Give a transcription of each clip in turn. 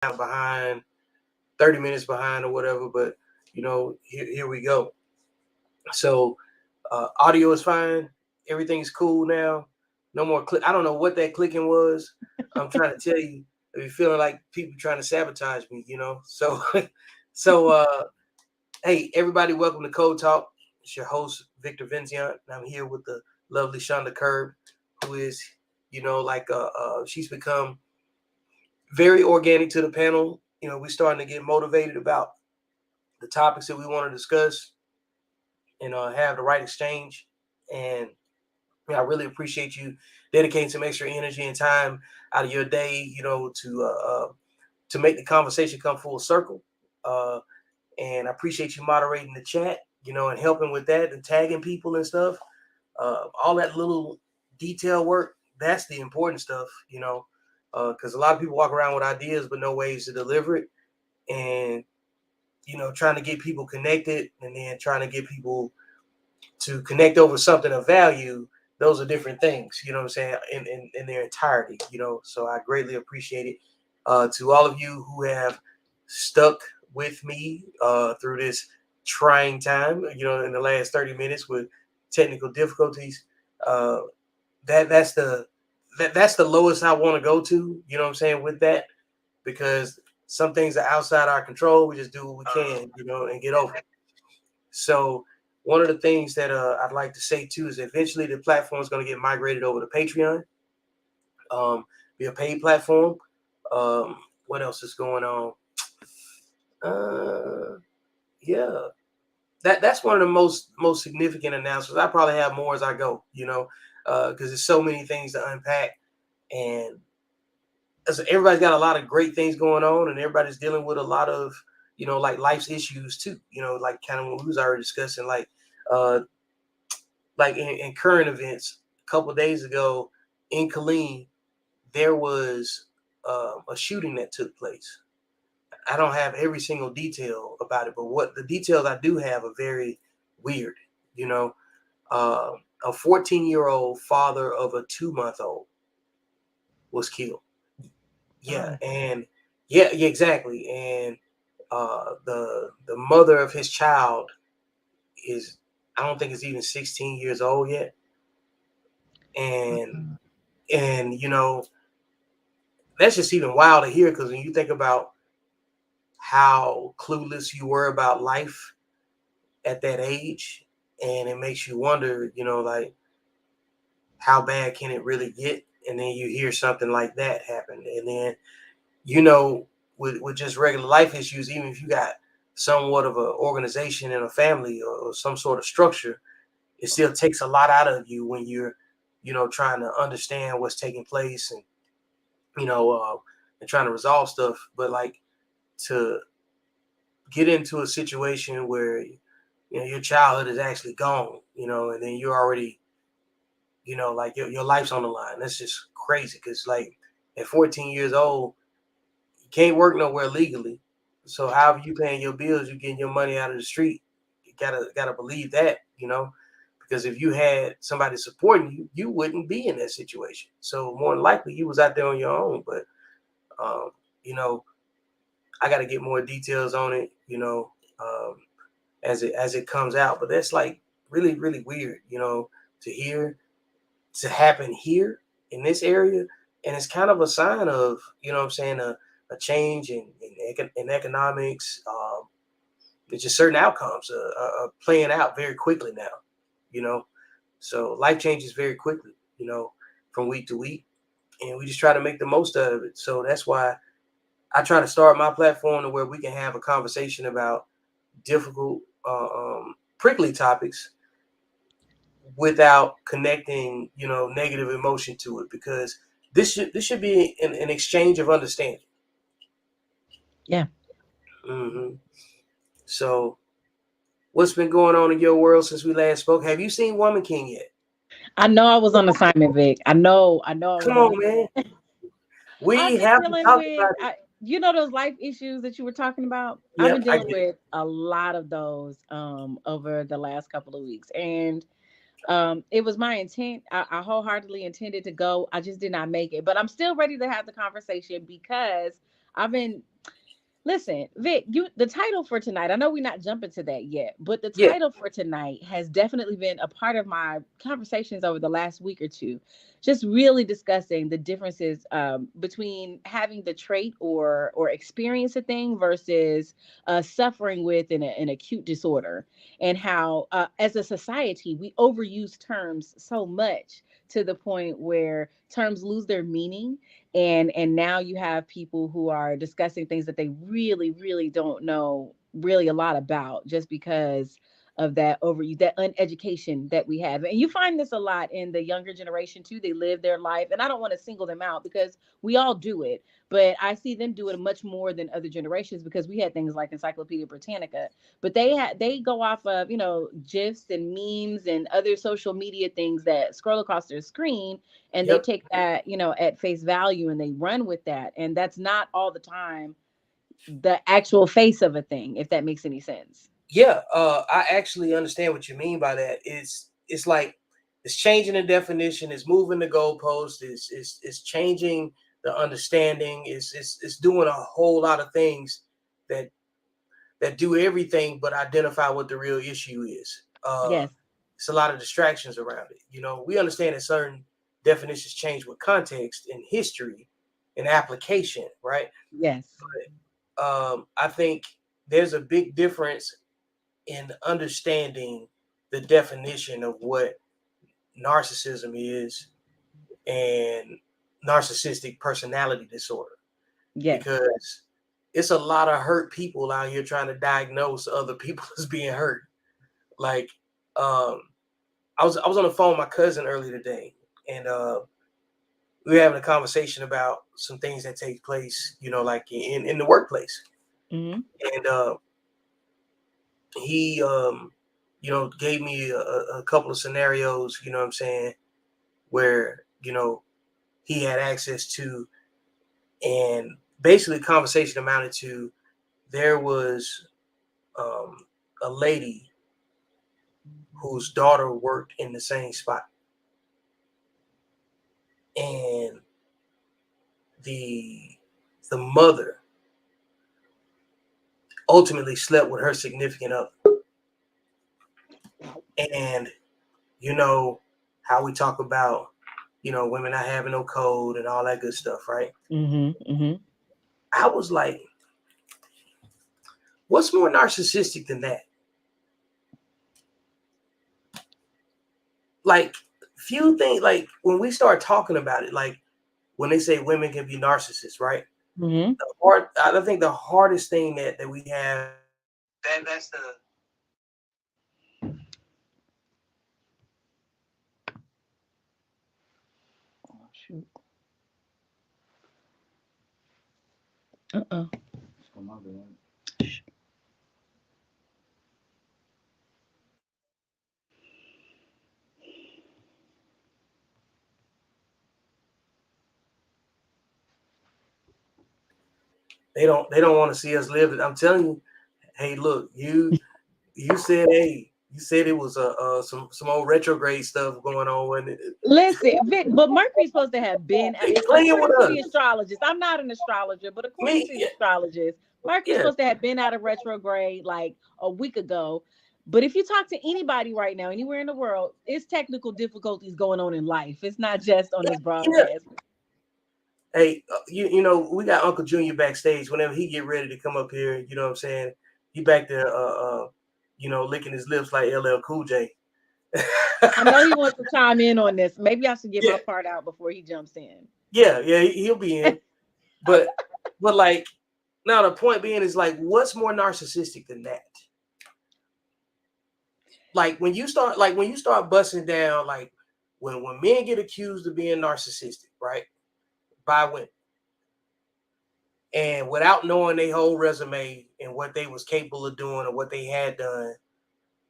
behind, 30 minutes behind or whatever, but here we go. So audio is fine. Everything's cool now. No more click. I don't know what that clicking was. I'm trying to tell you, I be feeling like people trying to sabotage me, So, so hey, everybody, welcome to Code Talk. It's your host, Victor Vinziant, and I'm here with the lovely Shonda Curb, who is, she's become very organic to the panel. We're starting to get motivated about the topics that we want to discuss and have the right exchange. And I really appreciate you dedicating some extra energy and time out of your day, to make the conversation come full circle. And I appreciate you moderating the chat, and helping with that and tagging people and stuff. All that little detail work, that's the important stuff, because a lot of people walk around with ideas but no ways to deliver it. And, trying to get people connected and then trying to get people to connect over something of value, those are different things, you know what I'm saying, in their entirety, So I greatly appreciate it. To all of you who have stuck with me through this trying time, in the last 30 minutes with technical difficulties, that's the lowest I want to go to, you know what I'm saying, with that, because some things are outside our control. We just do what we can, and get over it. So one of the things that I'd like to say too is eventually the platform is going to get migrated over to Patreon, be a paid platform. What else is going on? Yeah, that's one of the most significant announcements. I probably have more as I go, because there's so many things to unpack, and everybody's got a lot of great things going on, and everybody's dealing with a lot of like life's issues too. Like kind of what we was already discussing, like in current events. A couple of days ago in Killeen, there was a shooting that took place. I don't have every single detail about it, but what the details I do have are very weird. A 14-year-old father of a 2-month-old was killed. Yeah, and yeah, exactly. And the mother of his child is, I don't think it's even 16 years old yet. And that's just even wild to hear, because when you think about how clueless you were about life at that age, and it makes you wonder, like, how bad can it really get? And then you hear something like that happen, and then with just regular life issues, even if you got somewhat of an organization and a family, or some sort of structure, it still takes a lot out of you when you're trying to understand what's taking place, and and trying to resolve stuff. But like, to get into a situation where your childhood is actually gone, and then you're already, like your life's on the line. That's just crazy, because like at 14 years old, you can't work nowhere legally. So however you paying your bills, you getting your money out of the street. You gotta believe that, because if you had somebody supporting you, you wouldn't be in that situation. So more than likely, you was out there on your own. But um, I got to get more details on it, as it comes out. But that's like really, really weird, to hear, to happen here in this area. And it's kind of a sign of, what I'm saying, a change in economics. It's just certain outcomes are playing out very quickly now, So life changes very quickly, from week to week. And we just try to make the most out of it. So that's why I try to start my platform to where we can have a conversation about difficult, prickly topics without connecting, negative emotion to it, because this should be an exchange of understanding. Yeah. Mm-hmm. So, what's been going on in your world since we last spoke? Have you seen Woman King yet? I know I was on assignment, Vic. I know I was Come on on, man. assignment. I've We been have to dealing talk with about it. those life issues that you were talking about. I've been Yep, I dealing get it. with a lot of those over the last couple of weeks. And it was my intent. I wholeheartedly intended to go. I just did not make it. But I'm still ready to have the conversation because I've been Listen, Vic, the title for tonight, I know we're not jumping to that yet, but the Yeah. title for tonight has definitely been a part of my conversations over the last week or two. Just really discussing the differences between having the trait or experience a thing versus suffering with an acute disorder, and how as a society we overuse terms so much to the point where terms lose their meaning, and now you have people who are discussing things that they really don't know really a lot about, just because of that over that uneducation that we have. And you find this a lot in the younger generation too. They live their life, and I don't want to single them out because we all do it, but I see them do it much more than other generations because we had things like Encyclopedia Britannica, but they go off of, gifs and memes and other social media things that scroll across their screen, and they Yep. take that, at face value, and they run with that, and that's not all the time the actual face of a thing, if that makes any sense. Yeah. I actually understand what you mean by that. It's like it's changing the definition, it's moving the goalpost, it's changing the understanding, it's doing a whole lot of things that do everything but identify what the real issue is. Yes. It's a lot of distractions around it. We understand that certain definitions change with context and history and application, right? Yes. I think there's a big difference in understanding the definition of what narcissism is and narcissistic personality disorder, Yes. because it's a lot of hurt people out here trying to diagnose other people as being hurt. Like, um, I was on the phone with my cousin earlier today, and we were having a conversation about some things that take place, like in the workplace. Mm-hmm. And he, gave me a couple of scenarios, you know what I'm saying, where, he had access to. And basically, the conversation amounted to there was um, a lady whose daughter worked in the same spot. And the the mother ultimately slept with her significant other. And you know how we talk about, women not having no code and all that good stuff, right? Mm-hmm. Mm-hmm. I was like, what's more narcissistic than that? Like, few things, like when we start talking about it, like when they say women can be narcissists, right? Mm-hmm. I think the hardest thing that we have, that's the Oh, shoot. Uh-uh. oh, my bad. They don't want to see us live it. I'm telling you, hey, look, you said, hey, you said it was some old retrograde stuff going on, wasn't it? Listen, Vic, but Mercury's supposed to have been, Clean with according to us. the astrologist. I'm not an astrologer, but according Me, to the yeah, astrologist, Mercury's yeah, supposed to have been out of retrograde like a week ago. But if you talk to anybody right now, anywhere in the world, it's technical difficulties going on in life. It's not just on this yeah. broadcast. Hey, we got Uncle Junior backstage. Whenever he get ready to come up here, you know what I'm saying? He back there, licking his lips like LL Cool J. I know he wants to chime in on this. Maybe I should get Yeah, my part out before he jumps in. yeah, he'll be in. But like, now the point being is like, what's more narcissistic than that? Like when you start busting down, like when men get accused of being narcissistic, right? By women, and without knowing their whole resume and what they was capable of doing or what they had done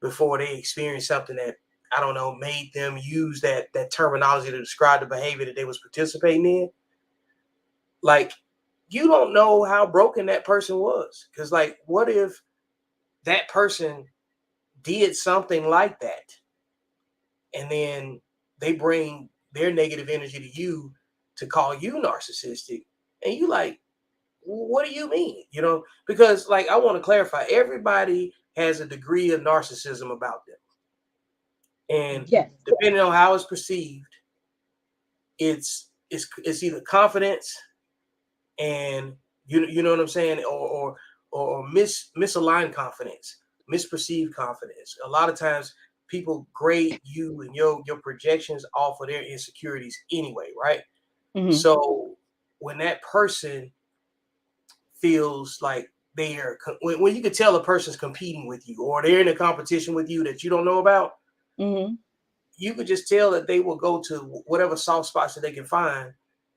before they experienced something that, I don't know, made them use that terminology to describe the behavior that they was participating in. Like, you don't know how broken that person was, because like, what if that person did something like that, and then they bring their negative energy to you to call you narcissistic, and you like, what do you mean? Because like I want to clarify, everybody has a degree of narcissism about them. And Yes. depending on how it's perceived, it's either confidence and you know what I'm saying, or misaligned confidence, misperceived confidence. A lot of times people grade you and your projections off of their insecurities anyway, right? Mm-hmm. So when that person feels like when you can tell a person's competing with you or they're in a competition with you that you don't know about, Mm-hmm. you could just tell that they will go to whatever soft spots that they can find,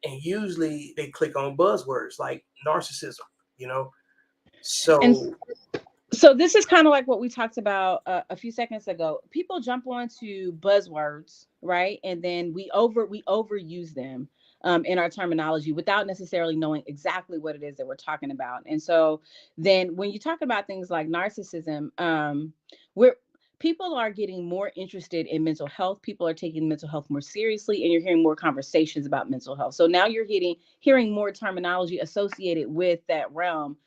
and usually they click on buzzwords like narcissism, you know. And So so this is kind of like what we talked about a few seconds ago. People jump onto buzzwords, right? And then we overuse them in our terminology without necessarily knowing exactly what it is that we're talking about. And so then when you talk about things like narcissism, we're people are getting more interested in mental health. People are taking mental health more seriously, and you're hearing more conversations about mental health. So now you're hearing more terminology associated with that realm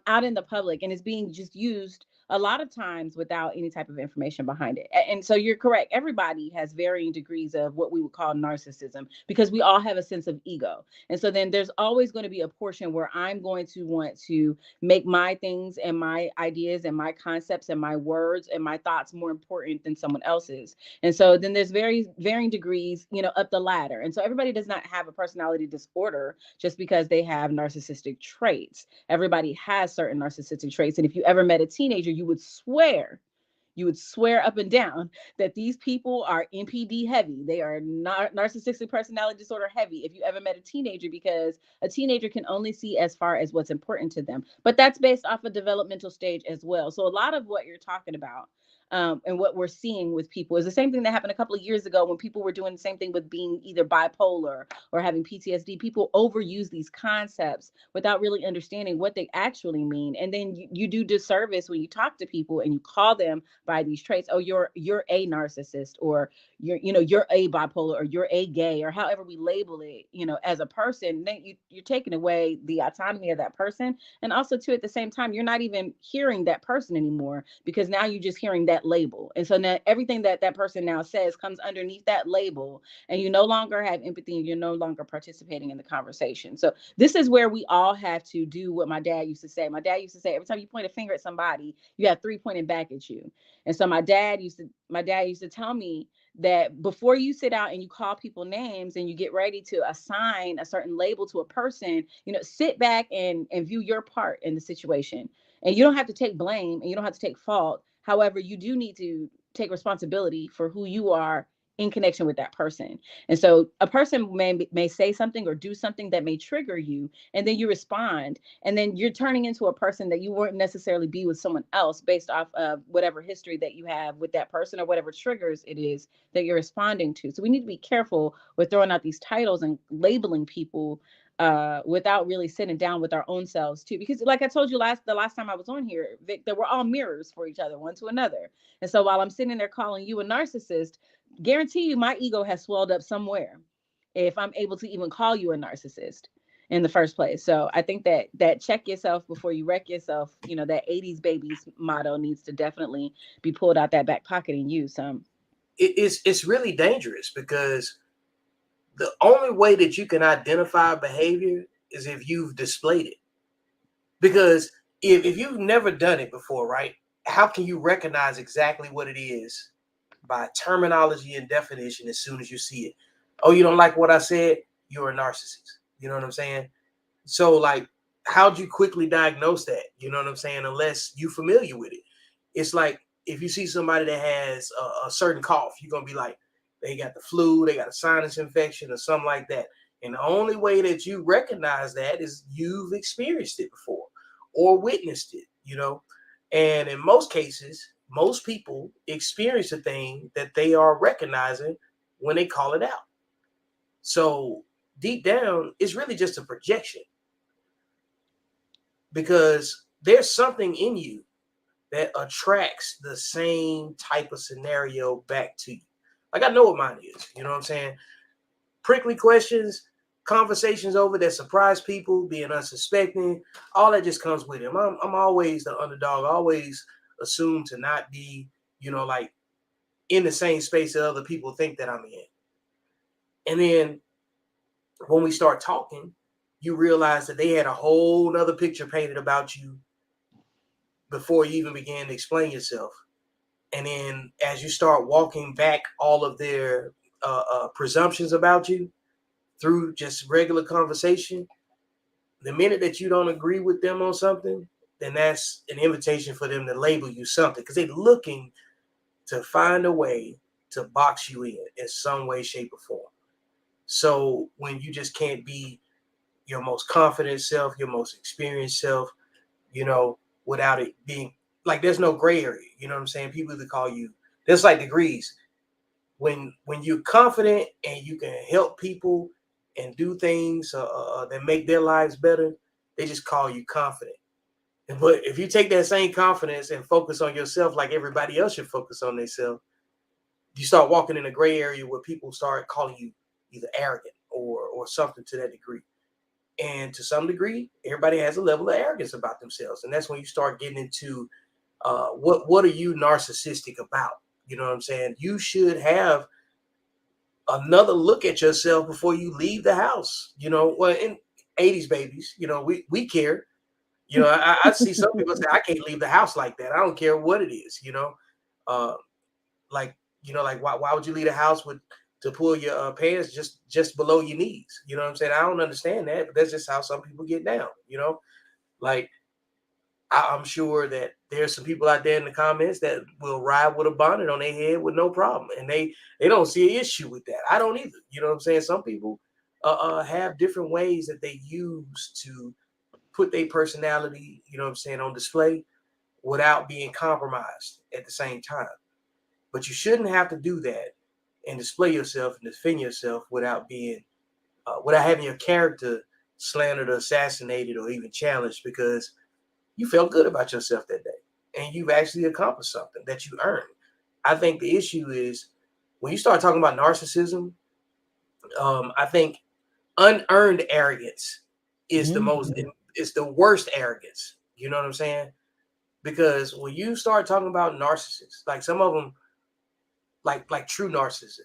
out in the public, and it's being just used a lot of times without any type of information behind it. And so you're correct. Everybody has varying degrees of what we would call narcissism because we all have a sense of ego. And so then there's always going to be a portion where I'm going to want to make my things and my ideas and my concepts and my words and my thoughts more important than someone else's. And so then there's very varying degrees, up the ladder. And so everybody does not have a personality disorder just because they have narcissistic traits. Everybody has certain narcissistic traits. And if you ever met a teenager, you would swear up and down that these people are NPD heavy. They are not narcissistic personality disorder heavy if you ever met a teenager, because a teenager can only see as far as what's important to them. But that's based off a developmental stage as well. So a lot of what you're talking about and what we're seeing with people is the same thing that happened a couple of years ago when people were doing the same thing with being either bipolar or having PTSD. People overuse these concepts without really understanding what they actually mean. And then you do disservice when you talk to people and you call them by these traits. Oh, you're a narcissist, or you're a bipolar, or you're a gay, or however we label it, as a person. Then you're taking away the autonomy of that person. And also too, at the same time, you're not even hearing that person anymore, because now you're just hearing that label. And so now everything that that person now says comes underneath that label, and you no longer have empathy, and you're no longer participating in the conversation. So this is where we all have to do what my dad used to say. My dad used to say, every time you point a finger at somebody, you have three pointing back at you. And so my dad used to tell me that before you sit out and you call people names and you get ready to assign a certain label to a person, sit back and view your part in the situation. And you don't have to take blame and you don't have to take fault. However, you do need to take responsibility for who you are in connection with that person. And so a person may say something or do something that may trigger you, and then you respond, and then you're turning into a person that you wouldn't necessarily be with someone else based off of whatever history that you have with that person or whatever triggers it is that you're responding to. So we need to be careful with throwing out these titles and labeling people without really sitting down with our own selves too. Because like I told you the last time I was on here, Vic, that we're all mirrors for each other, one to another. And so while I'm sitting there calling you a narcissist, guarantee you my ego has swelled up somewhere if I'm able to even call you a narcissist in the first place. So I think that check yourself before you wreck yourself, that 80s babies motto needs to definitely be pulled out that back pocket and used some. it's really dangerous because the only way that you can identify behavior is if you've displayed it. Because if you've never done it before, right, how can you recognize exactly what it is by terminology and definition as soon as you see it? Oh, you don't like what I said? You're a narcissist. You know what I'm saying? So, like, how'd you quickly diagnose that? You know what I'm saying? Unless you're familiar with it. It's like if you see somebody that has a certain cough, you're going to be like, they got the flu, they got a sinus infection, or something like that. And the only way that you recognize that is you've experienced it before or witnessed it. And in most cases, most people experience a thing that they are recognizing when they call it out. So deep down, it's really just a projection because there's something in you that attracts the same type of scenario back to you. Like I know what mine is, you know what I'm saying? Prickly questions, conversations over that surprise people, being unsuspecting, all that just comes with him. I'm always the underdog, always assumed to not be, like in the same space that other people think that I'm in. And then when we start talking, you realize that they had a whole nother picture painted about you before you even began to explain yourself. And then as you start walking back all of their presumptions about you through just regular conversation, the minute that you don't agree with them on something, then that's an invitation for them to label you something, because they're looking to find a way to box you in some way, shape, or form. So when you just can't be your most confident self, your most experienced self, without it being like there's no gray area. You know what I'm saying? People either call you, there's like degrees. When you're confident and you can help people and do things that make their lives better, they just call you confident. But if you take that same confidence and focus on yourself like everybody else should focus on themselves, you start walking in a gray area where people start calling you either arrogant or something to that degree. And to some degree, everybody has a level of arrogance about themselves. And that's when you start getting into what are you narcissistic about? You know what I'm saying? You should have another look at yourself before you leave the house. Well, in 80s babies, we care. I see some people say, I can't leave the house like that. I don't care what it is, uh, like, like why would you leave the house to pull your pants just below your knees? You know what I'm saying? I don't understand that, but that's just how some people get down, like I'm sure that there's some people out there in the comments that will ride with a bonnet on their head with no problem, and they don't see an issue with that. I don't either. You know what I'm saying? Some people have different ways that they use to put their personality, you know what I'm saying, on display without being compromised at the same time. But you shouldn't have to do that and display yourself and defend yourself without being without having your character slandered or assassinated or even challenged, because you felt good about yourself that day and you've actually accomplished something that you earned. I think the issue is when you start talking about narcissism, I think unearned arrogance is the most, it's the worst arrogance. You know what I'm saying? Because when you start talking about narcissists, like some of them, like true narcissists,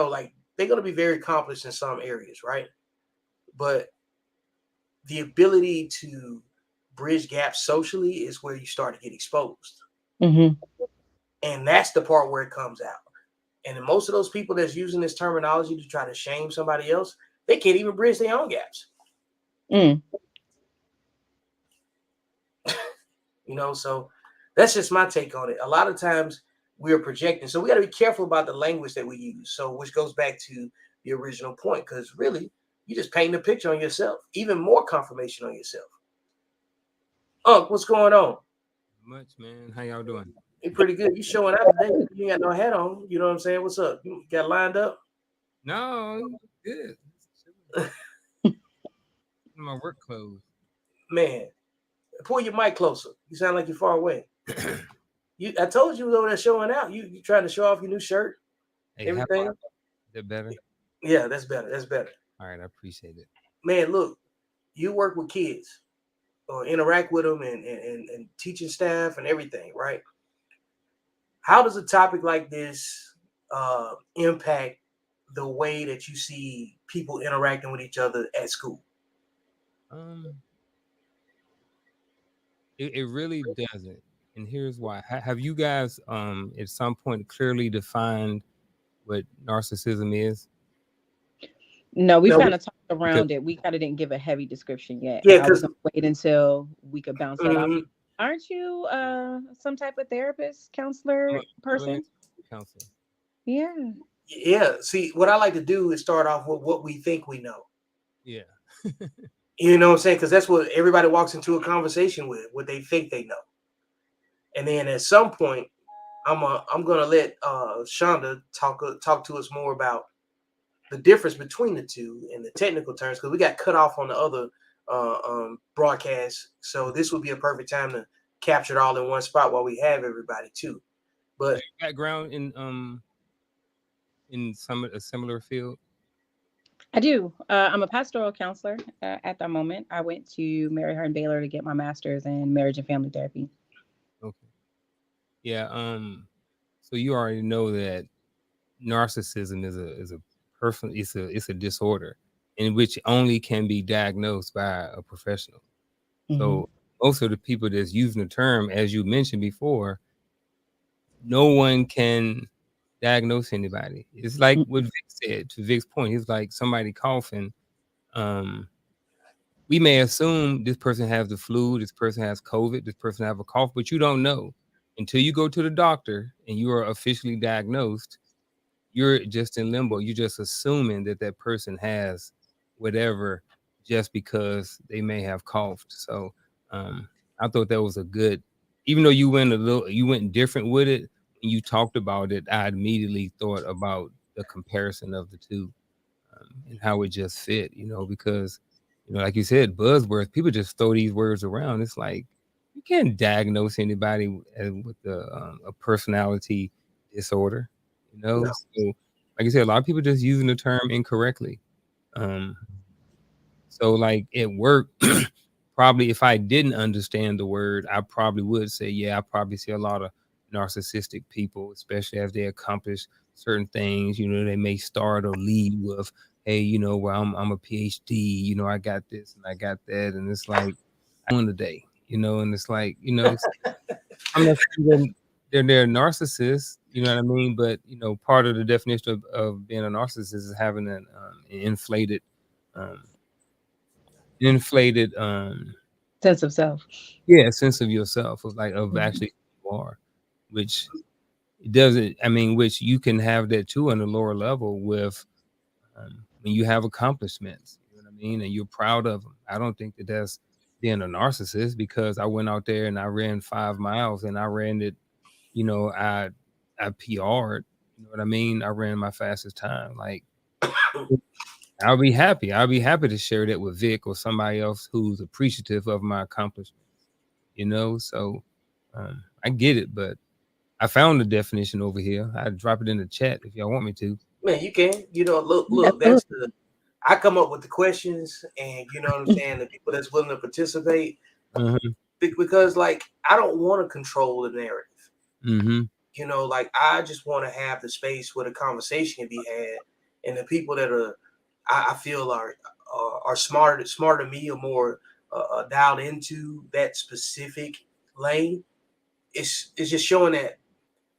like they're going to be very accomplished in some areas, right? But the ability to bridge gaps socially is where you start to get exposed. Mm-hmm. And that's the part where it comes out. And then most of those people that's using this terminology to try to shame somebody else, they can't even bridge their own gaps. Mm. So that's just my take on it. A lot of times we're projecting. So we got to be careful about the language that we use. So which goes back to the original point, because really you just paint a picture on yourself, even more confirmation on yourself. What's going on? Much, man. How y'all doing? You're pretty good. You showing out today. You ain't got no hat on. You know what I'm saying? What's up? You got lined up? No, good. My work clothes. Man, pull your mic closer. You sound like you're far away. I told you over there showing out. You trying to show off your new shirt, Hey, everything. Is that better? Yeah, that's better. That's better. All right, I appreciate it. Man, look, you work with kids or interact with them and teaching staff and everything, right? How does a topic like this impact the way that you see people interacting with each other at school? It really doesn't, and here's why. Have you guys at some point clearly defined what narcissism is? No, we've No, kind of talked around it. We kind of didn't give a heavy description yet. yeah, I was because gonna wait until we could bounce that off you. Aren't you some type of therapist, counselor person? Counselor. Yeah. yeah. See, what I like to do is start off with what we think we know. Yeah. You know what I'm saying? Because that's what everybody walks into a conversation with, what they think they know. And then at some point, I'm gonna let Shonda talk to us more about the difference between the two and the technical terms, because we got cut off on the other broadcast. So this would be a perfect time to capture it all in one spot while we have everybody too. But background in a similar field. I do. I'm a pastoral counselor at the moment. I went to Mary Hardin Baylor to get my master's in marriage and family therapy. Okay. Yeah. So you already know that narcissism is a person. It's a disorder in which only can be diagnosed by a professional. Hmm. So most of the people that's using the term, as you mentioned before, no one can diagnose anybody. It's like what Vic said. To Vic's point, he's like somebody coughing. Um, we may assume this person has the flu, this person has COVID, this person have a cough, but you don't know until you go to the doctor and you are officially diagnosed. You're just in limbo. You're just assuming that that person has whatever just because they may have coughed. So um, I thought that was a good, even though you went different with it. When you talked about it, I immediately thought about the comparison of the two, and how it just fit, because, like you said, buzzwords, people just throw these words around. It's like, you can't diagnose anybody with a personality disorder, No. So, like I said, a lot of people just using the term incorrectly. Um, so, like at work, probably if I didn't understand the word, I probably would say, yeah, I probably see a lot of narcissistic people, especially as they accomplish certain things. They may start or lead with, hey, well, I'm a PhD, I got this and I got that. And it's like, one today, and it's like, I'm not saying they're narcissists, you know what I mean? But, part of the definition of being a narcissist is having an um, inflated Sense of self. yeah, sense of yourself, of Mhm. actually who you are, which it doesn't. I mean, which you can have that too on a lower level with, when you have accomplishments. You know what I mean, and you're proud of them. I don't think that that's being a narcissist, because I went out there and I ran 5 miles and I ran it. I PR'd. You know what I mean? I ran my fastest time. Like, I'll be happy. I'll be happy to share that with Vic or somebody else who's appreciative of my accomplishment. So I get it, but I found the definition over here. I'd drop it in the chat if y'all want me to. Man, you can. Look, that's Absolutely. the I come up with the questions, and you know what I'm saying, the people that's willing to participate, Mhm. because like I don't want to control the narrative. Mhm. Like I just want to have the space where the conversation can be had, and the people that I feel are smarter than me, or more dialed into that specific lane. It's just showing that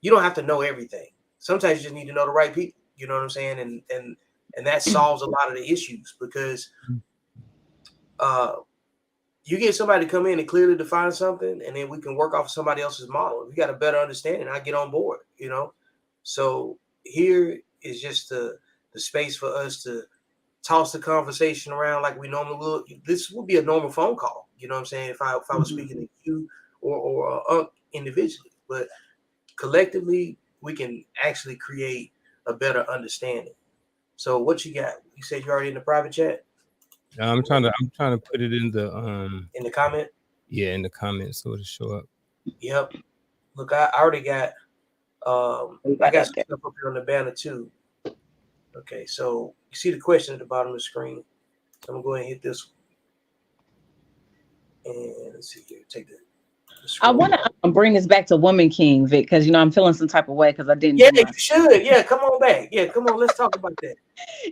you don't have to know everything. Sometimes you just need to know the right people. You know what I'm saying? And that solves a lot of the issues, because uh, you get somebody to come in and clearly define something, and then we can work off of somebody else's model. If you got a better understanding, I get on board. So here is just the space for us to toss the conversation around like we normally will. This would be a normal phone call. You know what I'm saying? If I was Mhm. speaking to you or individually, but collectively we can actually create a better understanding. So what you got? You said you're already in the private chat, I'm trying to put it in the in the comment. yeah, in the comments so it'll show up. Yep. Look, I already got We I got got that some there. stuff up here on the banner too. Okay, so you see the question at the bottom of the screen. So I'm gonna go ahead and hit this one. And let's see here. Take the I scroll want down. to bring this back to Woman King, Vic, because I'm feeling some type of way because I didn't Yeah, do you my. should. Yeah, come on back. Yeah, come on. Let's talk about that.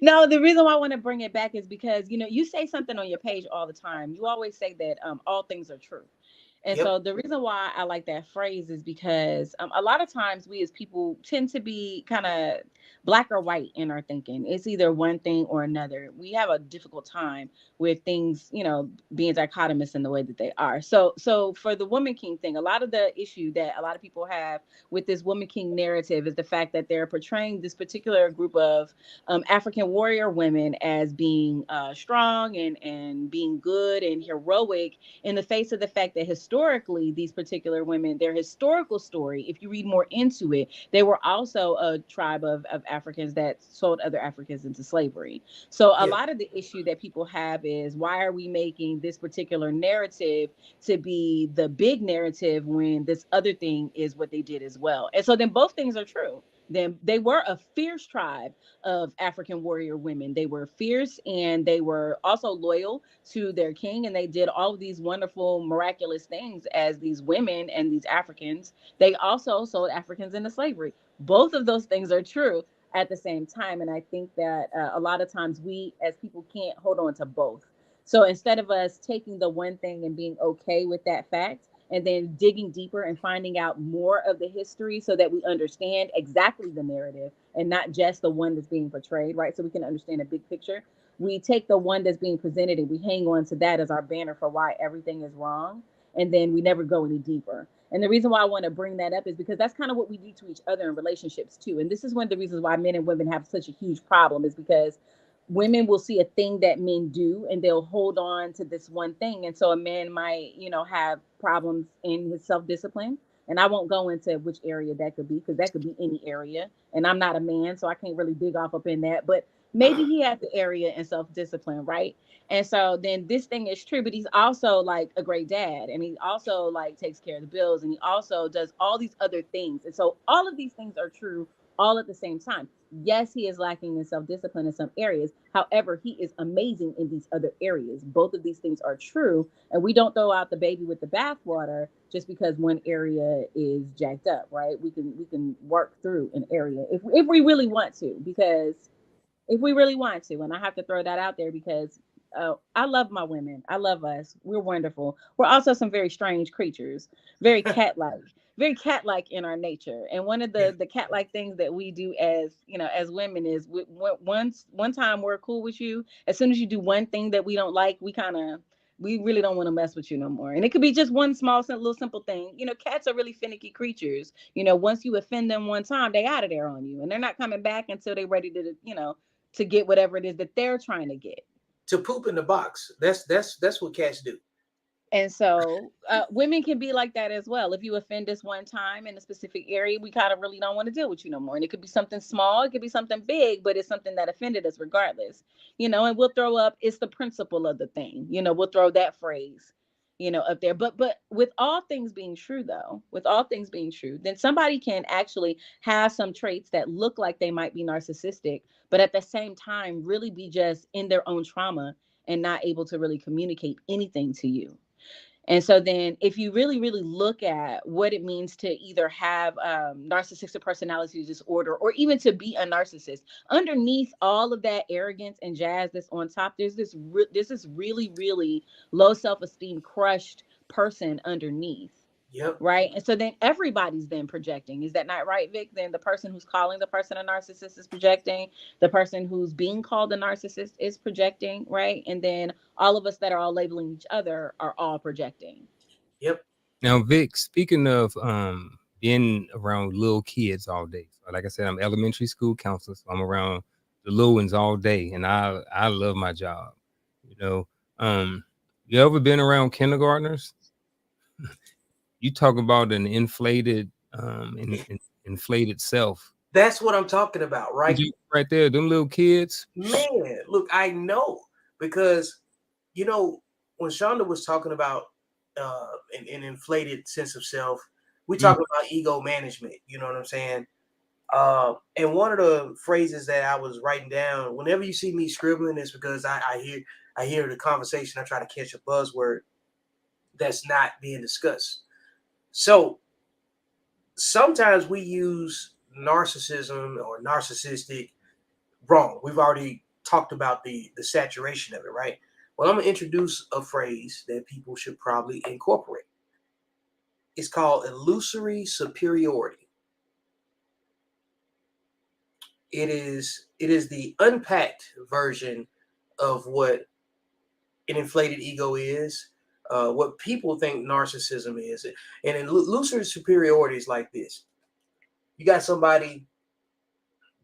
No, the reason why I want to bring it back is because you say something on your page all the time. You always say that all things are true. And Yep. so the reason why I like that phrase is because a lot of times we as people tend to be kind of black or white in our thinking. It's either one thing or another. We have a difficult time with things, being dichotomous in the way that they are. So for the woman king thing, a lot of the issue that a lot of people have with this woman king narrative is the fact that they're portraying this particular group of African warrior women as being strong and being good and heroic in the face of the fact that historically these particular women, their historical story, if you read more into it, they were also a tribe of Africans that sold other Africans into slavery. So a Yeah. lot of the issue that people have is, why are we making this particular narrative to be the big narrative when this other thing is what they did as well? And so then both things are true. Then they were a fierce tribe of African warrior women. They were fierce and they were also loyal to their king, and they did all of these wonderful, miraculous things as these women and these Africans. They also sold Africans into slavery. Both of those things are true at the same time, and I think that a lot of times we as people can't hold on to both. So instead of us taking the one thing and being okay with that fact, and then digging deeper and finding out more of the history so that we understand exactly the narrative and not just the one that's being portrayed, right? So we can understand a big picture. We take the one that's being presented and we hang on to that as our banner for why everything is wrong. And then we never go any deeper. And the reason why I want to bring that up is because that's kind of what we do to each other in relationships too. And this is one of the reasons why men and women have such a huge problem, is because women will see a thing that men do and they'll hold on to this one thing. And so a man might, have problems in his self-discipline. And I won't go into which area that could be, because that could be any area. And I'm not a man, so I can't really dig off up in that. But maybe he has the area in self-discipline, right? And so then this thing is true, but he's also like a great dad. And he also like takes care of the bills. And he also does all these other things. And so all of these things are true all at the same time. Yes, he is lacking in self-discipline in some areas. However, he is amazing in these other areas. Both of these things are true. And we don't throw out the baby with the bathwater just because one area is jacked up, right? We can work through an area if we really want to, because if we really want to. And I have to throw that out there because I love my women. I love us. We're wonderful. We're also some very strange creatures, very cat-like, very cat-like in our nature. And one of the cat-like things that we do as as women is one time we're cool with you. As soon as you do one thing that we don't like, we really don't want to mess with you no more. And it could be just one small, little simple thing. Cats are really finicky creatures. Once you offend them one time, they out of there on you, and they're not coming back until they're ready to get whatever it is that they're trying to get. To poop in the box. That's what cats do. And so women can be like that as well. If you offend us one time in a specific area, we kind of really don't want to deal with you no more. And it could be something small, it could be something big, but it's something that offended us regardless. And we'll throw up, it's the principle of the thing. We'll throw that phrase, up there. But with all things being true, though, with all things being true, then somebody can actually have some traits that look like they might be narcissistic, but at the same time really be just in their own trauma and not able to really communicate anything to you. And so then if you really, really look at what it means to either have narcissistic personality disorder or even to be a narcissist, underneath all of that arrogance and jazz that's on top, there's this really, really low self-esteem, crushed person underneath. Yep. Right. And so then everybody's then projecting. Is that not right, Vic? Then the person who's calling the person a narcissist is projecting. The person who's being called a narcissist is projecting. Right. And then all of us that are all labeling each other are all projecting. Yep. Now, Vic, speaking of being around little kids all day, so like I said, I'm elementary school counselor, so I'm around the little ones all day, and I love my job. You know, you ever been around kindergartners? You talk about an inflated, inflated self. That's what I'm talking about, right? Right there, them little kids. Man, look, I know, because when Shonda was talking about an inflated sense of self, we talking about ego management. You know what I'm saying? And one of the phrases that I was writing down, whenever you see me scribbling, is because I hear the conversation. I try to catch a buzzword that's not being discussed. So sometimes we use narcissism or narcissistic wrong. We've already talked about the saturation of it, right? Well, I'm going to introduce a phrase that people should probably incorporate. It's called illusory superiority. It is the unpacked version of what an inflated ego is, what people think narcissism is. And illusory superiority is like this. You got somebody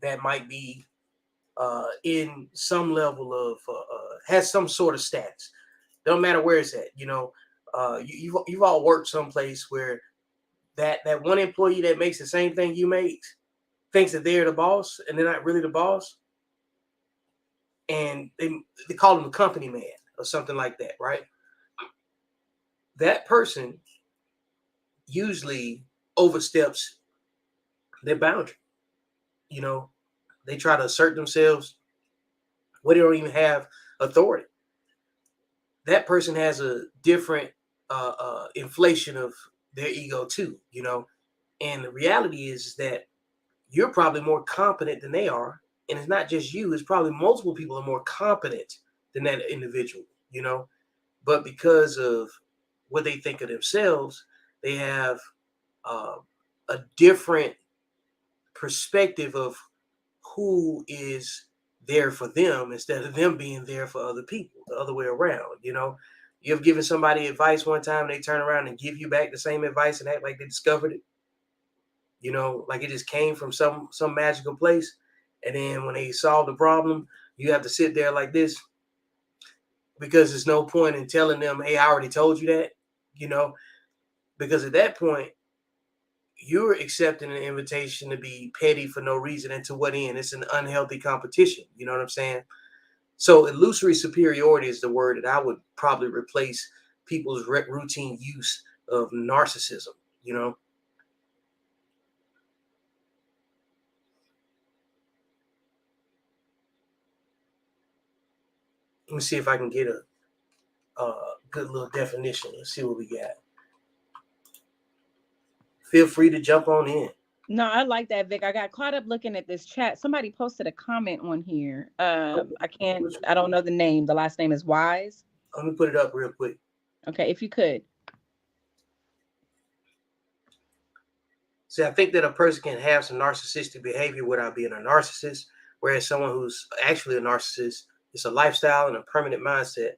that might be in some level of has some sort of status. Don't matter where it's at. You've all worked someplace where that one employee that makes the same thing you make thinks that they're the boss and they're not really the boss, and they call them a company man or something like that, right? That person usually oversteps their boundary. You know, they try to assert themselves where they don't even have authority. That person has a different inflation of their ego too, you know. And the reality is that you're probably more competent than they are. And it's not just you, it's probably multiple people are more competent than that individual, you know. But because of what they think of themselves, they have uh, a different perspective of who is there for them instead of them being there for other people, the other way around, you know. You've given somebody advice one time, they turn around and give you back the same advice and act like they discovered it, you know, like it just came from some magical place. And then when they solve the problem, you have to sit there like this because there's no point in telling them, hey, I already told you that, you know, because at that point, you're accepting an invitation to be petty for no reason, and to what end? It's an unhealthy competition. You know what I'm saying? So illusory superiority is the word that I would probably replace people's routine use of narcissism, you know? Let me see if I can get a good little definition. Let's see what we got. Feel free to jump on in. No, I like that, Vic. I got caught up looking at this chat. Somebody posted a comment on here. I don't know the name. The last name is Wise. Let me put it up real quick. Okay, if you could. See, I think that a person can have some narcissistic behavior without being a narcissist, whereas someone who's actually a narcissist, it's a lifestyle and a permanent mindset.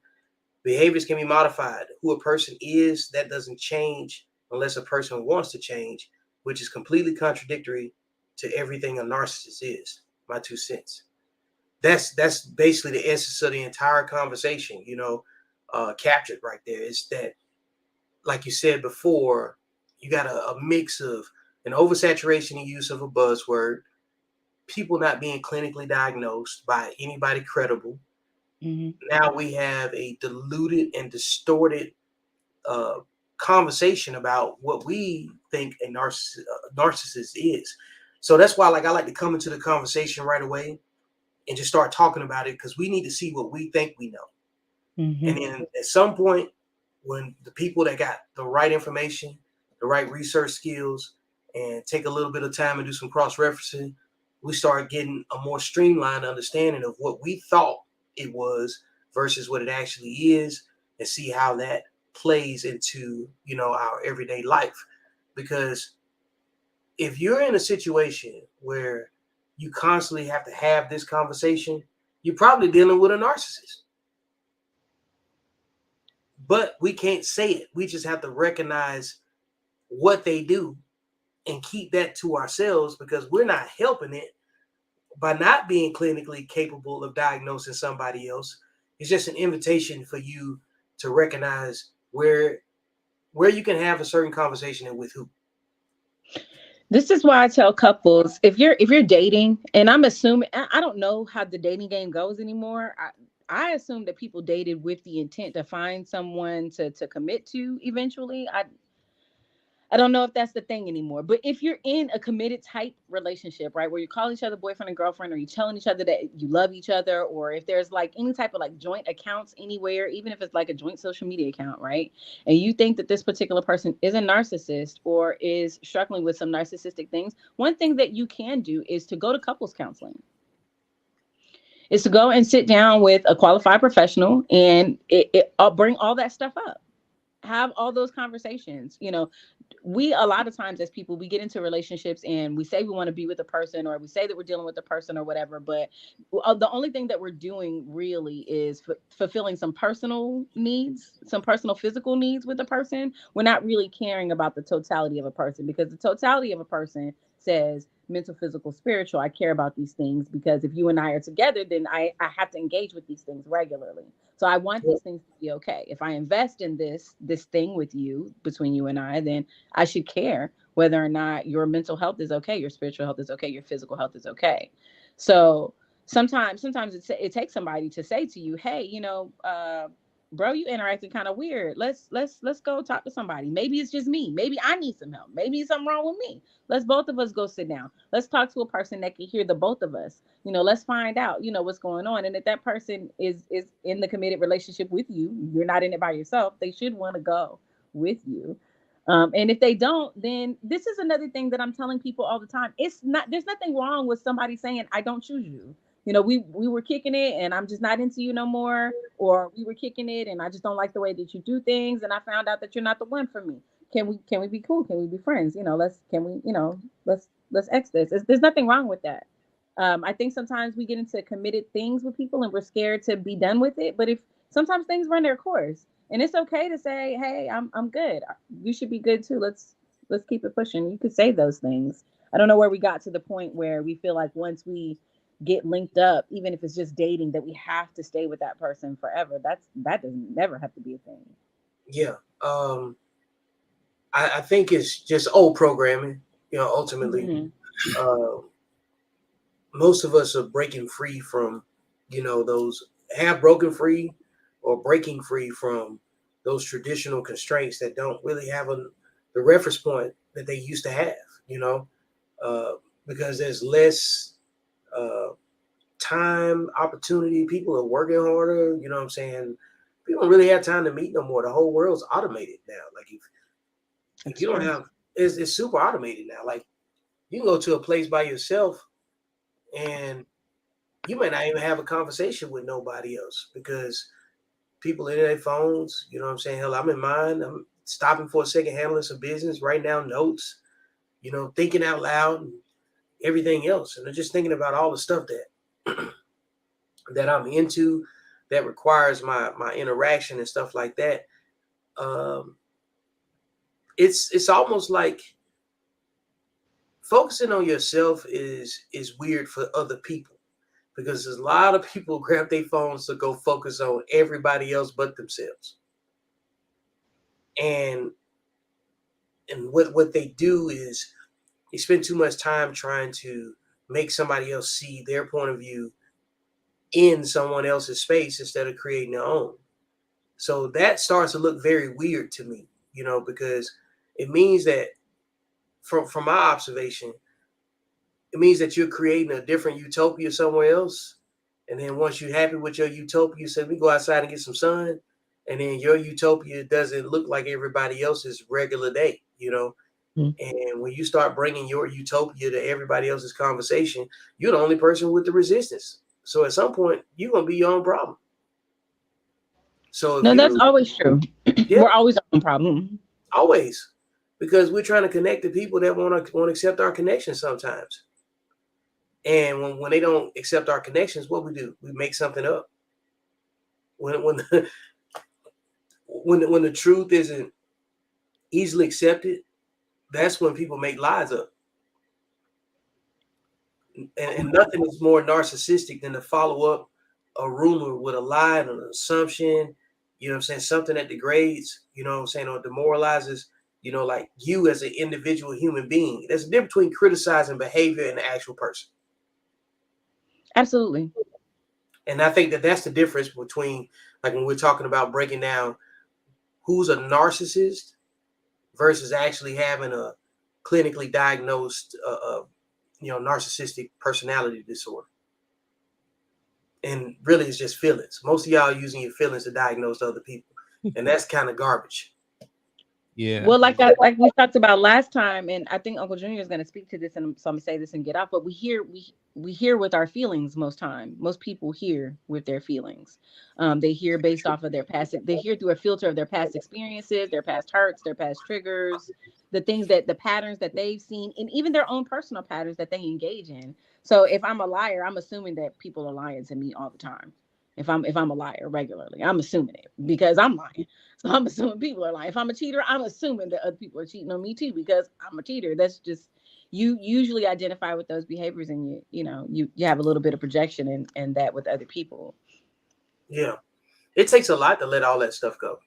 Behaviors can be modified. Who a person is, that doesn't change unless a person wants to change, which is completely contradictory to everything a narcissist is. My 2 cents. That's basically the essence of the entire conversation, you know, captured right there. It's that, like you said before, you got a mix of an oversaturation and use of a buzzword, people not being clinically diagnosed by anybody credible. Mm-hmm. Now we have a diluted and distorted conversation about what we think a narcissist is. So that's why, like, I like to come into the conversation right away and just start talking about it, because we need to see what we think we know. Mm-hmm. And then at some point, when the people that got the right information, the right research skills, and take a little bit of time and do some cross-referencing, we start getting a more streamlined understanding of what we thought it was versus what it actually is, and see how that plays into, you know, our everyday life. Because if you're in a situation where you constantly have to have this conversation, you're probably dealing with a narcissist. But we can't say it. We just have to recognize what they do and keep that to ourselves, because we're not helping it by not being clinically capable of diagnosing somebody else. It's just an invitation for you to recognize where you can have a certain conversation and with who. This is why I tell couples, if you're dating, and I'm assuming, I don't know how the dating game goes anymore. I assume that people dated with the intent to find someone to commit to eventually. I don't know if that's the thing anymore, but if you're in a committed type relationship, right, where you call each other boyfriend and girlfriend, or you telling each other that you love each other, or if there's like any type of like joint accounts anywhere, even if it's like a joint social media account, right, and you think that this particular person is a narcissist or is struggling with some narcissistic things, one thing that you can do is to go to couples counseling. Is to go and sit down with a qualified professional and I'll bring all that stuff up. Have all those conversations. You know, we, a lot of times as people, we get into relationships and we say we want to be with a person, or we say that we're dealing with a person or whatever, but the only thing that we're doing really is fulfilling some personal needs, some personal physical needs with a person. We're not really caring about the totality of a person, because the totality of a person says mental, physical, spiritual. I care about these things because if you and I are together, then I have to engage with these things regularly. So I want these things to be okay. If I invest in this thing with you, between you and I, then I should care whether or not your mental health is okay, your spiritual health is okay, your physical health is okay. So sometimes it takes somebody to say to you, hey, you know, bro, you interacting kind of weird. Let's go talk to somebody. Maybe it's just me. Maybe I need some help. Maybe something wrong with me. Let's both of us go sit down. Let's talk to a person that can hear the both of us. Let's find out, what's going on. And if that person is in the committed relationship with you, you're not in it by yourself, they should want to go with you. And if they don't, then this is another thing that I'm telling people all the time. There's nothing wrong with somebody saying, I don't choose you. We were kicking it and I'm just not into you no more, or we were kicking it and I just don't like the way that you do things, and I found out that you're not the one for me. Can we be cool? Can we be friends? Let's X this. There's nothing wrong with that. I think sometimes we get into committed things with people and we're scared to be done with it. But if sometimes things run their course, and it's okay to say, hey, I'm good. You should be good too. Let's keep it pushing. You could say those things. I don't know where we got to the point where we feel like once we get linked up, even if it's just dating, that we have to stay with that person forever. That doesn't never have to be a thing. Yeah. I think it's just old programming, ultimately. Mm-hmm. Most of us are breaking free from, those have broken free or breaking free from those traditional constraints that don't really have the reference point that they used to have, because there's less time, opportunity. People are working harder. You know what I'm saying? People don't really have time to meet no more. The whole world's automated now. Like if you don't have, it's super automated now. Like you can go to a place by yourself and you may not even have a conversation with nobody else because people in their phones. You know what I'm saying? Hell, I'm in mine. I'm stopping for a second, handling some business, writing down notes, thinking out loud and everything else. And I'm just thinking about all the stuff that that I'm into that requires my interaction and stuff like that. It's almost like focusing on yourself is weird for other people because there's a lot of people grab their phones to go focus on everybody else but themselves. And what they do is they spend too much time trying to make somebody else see their point of view in someone else's space instead of creating their own. So that starts to look very weird to me, because it means that from my observation, it means that you're creating a different utopia somewhere else. And then once you're happy with your utopia, you say, we go outside and get some sun. And then your utopia doesn't look like everybody else's regular day, Mm-hmm. And when you start bringing your utopia to everybody else's conversation, you're the only person with the resistance. So at some point, you're going to be your own problem. So if No, that's you, always true. yeah, We're always our own problem. always, because we're trying to connect to people that want to accept our connections sometimes. And when they don't accept our connections, what we do? We make something up. When the, when the truth isn't easily accepted, that's when people make lies up. And nothing is more narcissistic than to follow up a rumor with a lie and an assumption, something that degrades, or demoralizes, like you as an individual human being. There's a difference between criticizing behavior and the actual person. Absolutely. And I think that that's the difference between, like, when we're talking about breaking down who's a narcissist versus actually having a clinically diagnosed, narcissistic personality disorder. And really, it's just feelings. Most of y'all are using your feelings to diagnose other people, and that's kind of garbage. Yeah. Well, like we talked about last time, and I think Uncle Junior is going to speak to this, and so I'm gonna say this and get off. But we hear with our feelings most time. Most people hear with their feelings. They hear based off of their past. They hear through a filter of their past experiences, their past hurts, their past triggers, the patterns that they've seen, and even their own personal patterns that they engage in. So if I'm a liar, I'm assuming that people are lying to me all the time. If I'm a liar regularly, I'm assuming it because I'm lying. So I'm assuming people are lying. If I'm a cheater, I'm assuming that other people are cheating on me too because I'm a cheater. That's just, you usually identify with those behaviors, and you have a little bit of projection and that with other people. Yeah, it takes a lot to let all that stuff go.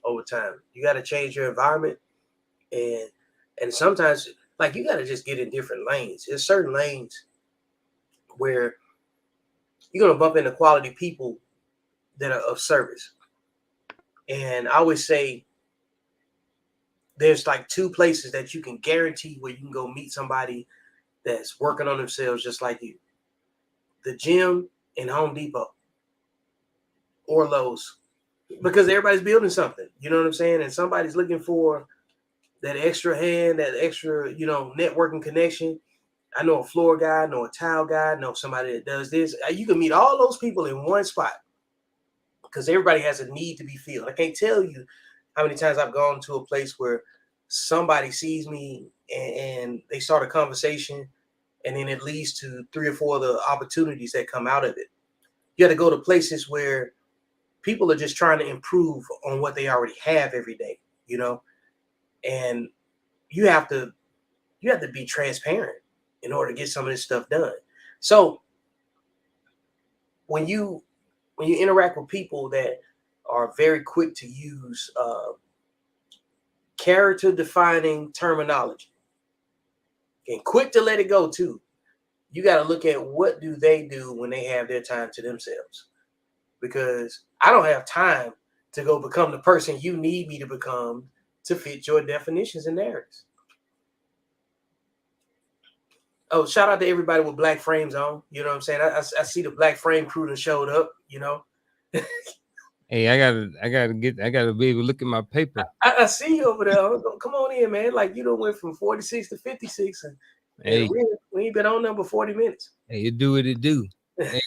Over time, you got to change your environment, and sometimes, like, you got to just get in different lanes. There's certain lanes where you're gonna bump into quality people that are of service. And I always say there's like two places that you can guarantee where you can go meet somebody that's working on themselves just like you: the gym and Home Depot or Lowe's, because everybody's building something. You know what I'm saying? And somebody's looking for that extra hand, that extra, networking connection. I know a floor guy, I know a tile guy, I know somebody that does this. You can meet all those people in one spot because everybody has a need to be filled. I can't tell you how many times I've gone to a place where somebody sees me and they start a conversation, and then it leads to 3 or 4 other opportunities that come out of it. You got to go to places where people are just trying to improve on what they already have every day, and you have to be transparent in order to get some of this stuff done. So when you interact with people that are very quick to use character defining terminology and quick to let it go too, you got to look at what do they do when they have their time to themselves. Because I don't have time to go become the person you need me to become to fit your definitions and narratives. Oh, shout out to everybody with black frames on. You know what I'm saying? I see the black frame crew that showed up, Hey, I gotta be able to look at my paper. I see you over there. Come on in, man. Like, you done went from 46 to 56, and Hey, we ain't been on there for 40 minutes. hey, it do what it do. Hey,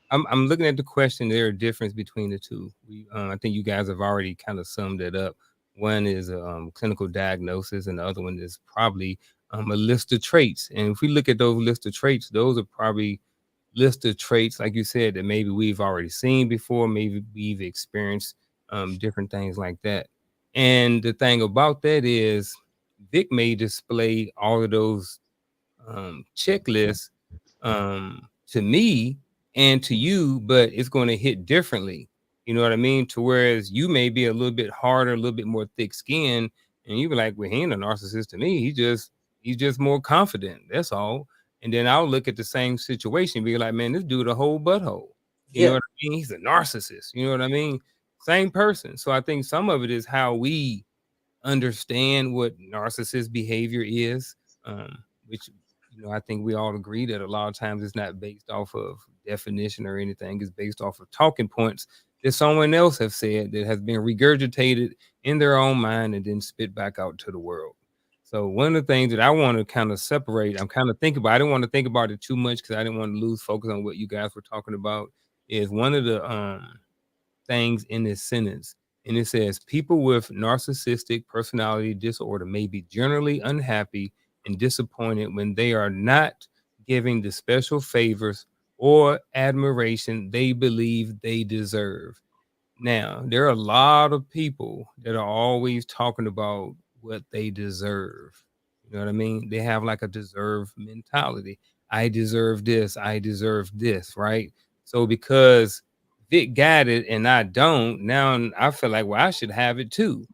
I'm looking at the question. There a difference between the two. I think you guys have already kind of summed it up. One is a clinical diagnosis, and the other one is probably a list of traits. And if we look at those list of traits, those are probably list of traits, like you said, that maybe we've already seen before, maybe we've experienced different things like that. And the thing about that is Vic may display all of those checklists to me and to you, but it's going to hit differently. You know what I mean? To whereas you may be a little bit harder, a little bit more thick skinned, and you be like, well, he ain't a narcissist to me. He's just more confident. That's all. And then I'll look at the same situation, be like, man, this dude a whole butthole. You know what I mean? He's a narcissist. You know what I mean? Same person. So I think some of it is how we understand what narcissist behavior is, which I think we all agree that a lot of times it's not based off of definition or anything. It's based off of talking points that someone else have said that has been regurgitated in their own mind and then spit back out to the world. So one of the things that I want to kind of separate, I'm kind of thinking about, I didn't want to think about it too much because I didn't want to lose focus on what you guys were talking about, is one of the things in this sentence. And it says, people with narcissistic personality disorder may be generally unhappy and disappointed when they are not giving the special favors or admiration they believe they deserve. Now, there are a lot of people that are always talking about what they deserve. You know what I mean? They have like a deserve mentality. I deserve this. I deserve this, right? So because Vic got it and I don't, now I feel like, well, I should have it too.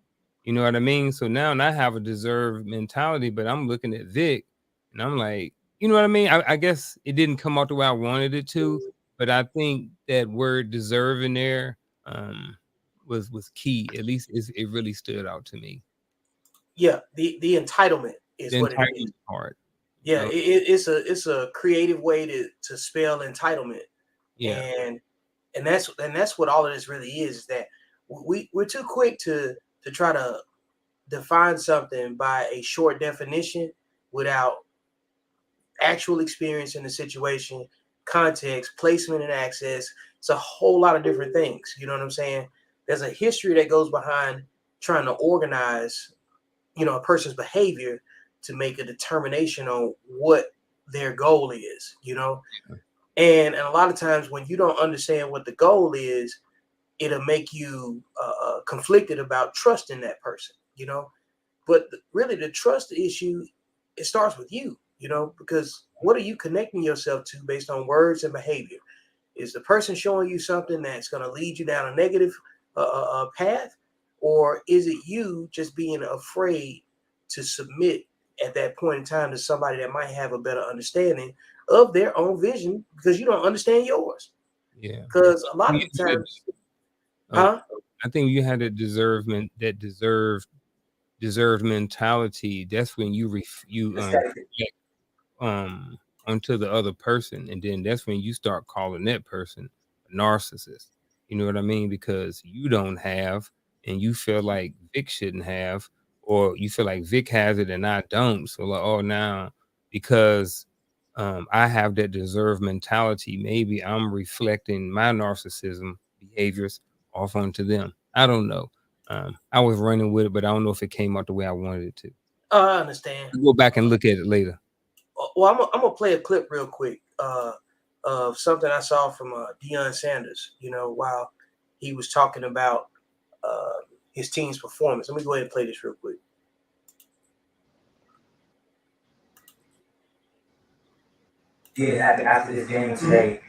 You know what I mean? So now I have a deserve mentality, but I'm looking at Vic and I'm like, you know what I mean? I guess it didn't come out the way I wanted it to, but I think that word deserve in there was key. At least it really stood out to me. Yeah, the entitlement is The what it is. entitlement part. Yeah, it's a creative way to spell entitlement. Yeah. And that's what all of this really is that we're too quick to try to define something by a short definition without actual experience in the situation, context, placement, and access. It's a whole lot of different things. You know what I'm saying? There's a history that goes behind trying to organize, a person's behavior to make a determination on what their goal is, And a lot of times when you don't understand what the goal is, it'll make you conflicted about trusting that person, But really the trust issue, it starts with you, because what are you connecting yourself to based on words and behavior? Is the person showing you something that's going to lead you down a negative path? Or is it you just being afraid to submit at that point in time to somebody that might have a better understanding of their own vision because you don't understand yours? Yeah. Because a lot of the times, Huh? I think you had that deserved mentality. That's when you project, onto the other person, and then that's when you start calling that person a narcissist. You know what I mean? Because you don't have, and you feel like Vic shouldn't have, or you feel like Vic has it and I don't. So like, oh, now because I have that deserved mentality, maybe I'm reflecting my narcissism behaviors off onto them. I don't know. I was running with it, but I don't know if it came out the way I wanted it to. Oh, I understand. I'll go back and look at it later. Well, I'm gonna play a clip real quick of something I saw from Deion Sanders. You know, while he was talking about his team's performance. Let me go ahead and play this real quick. Did happen after this game today,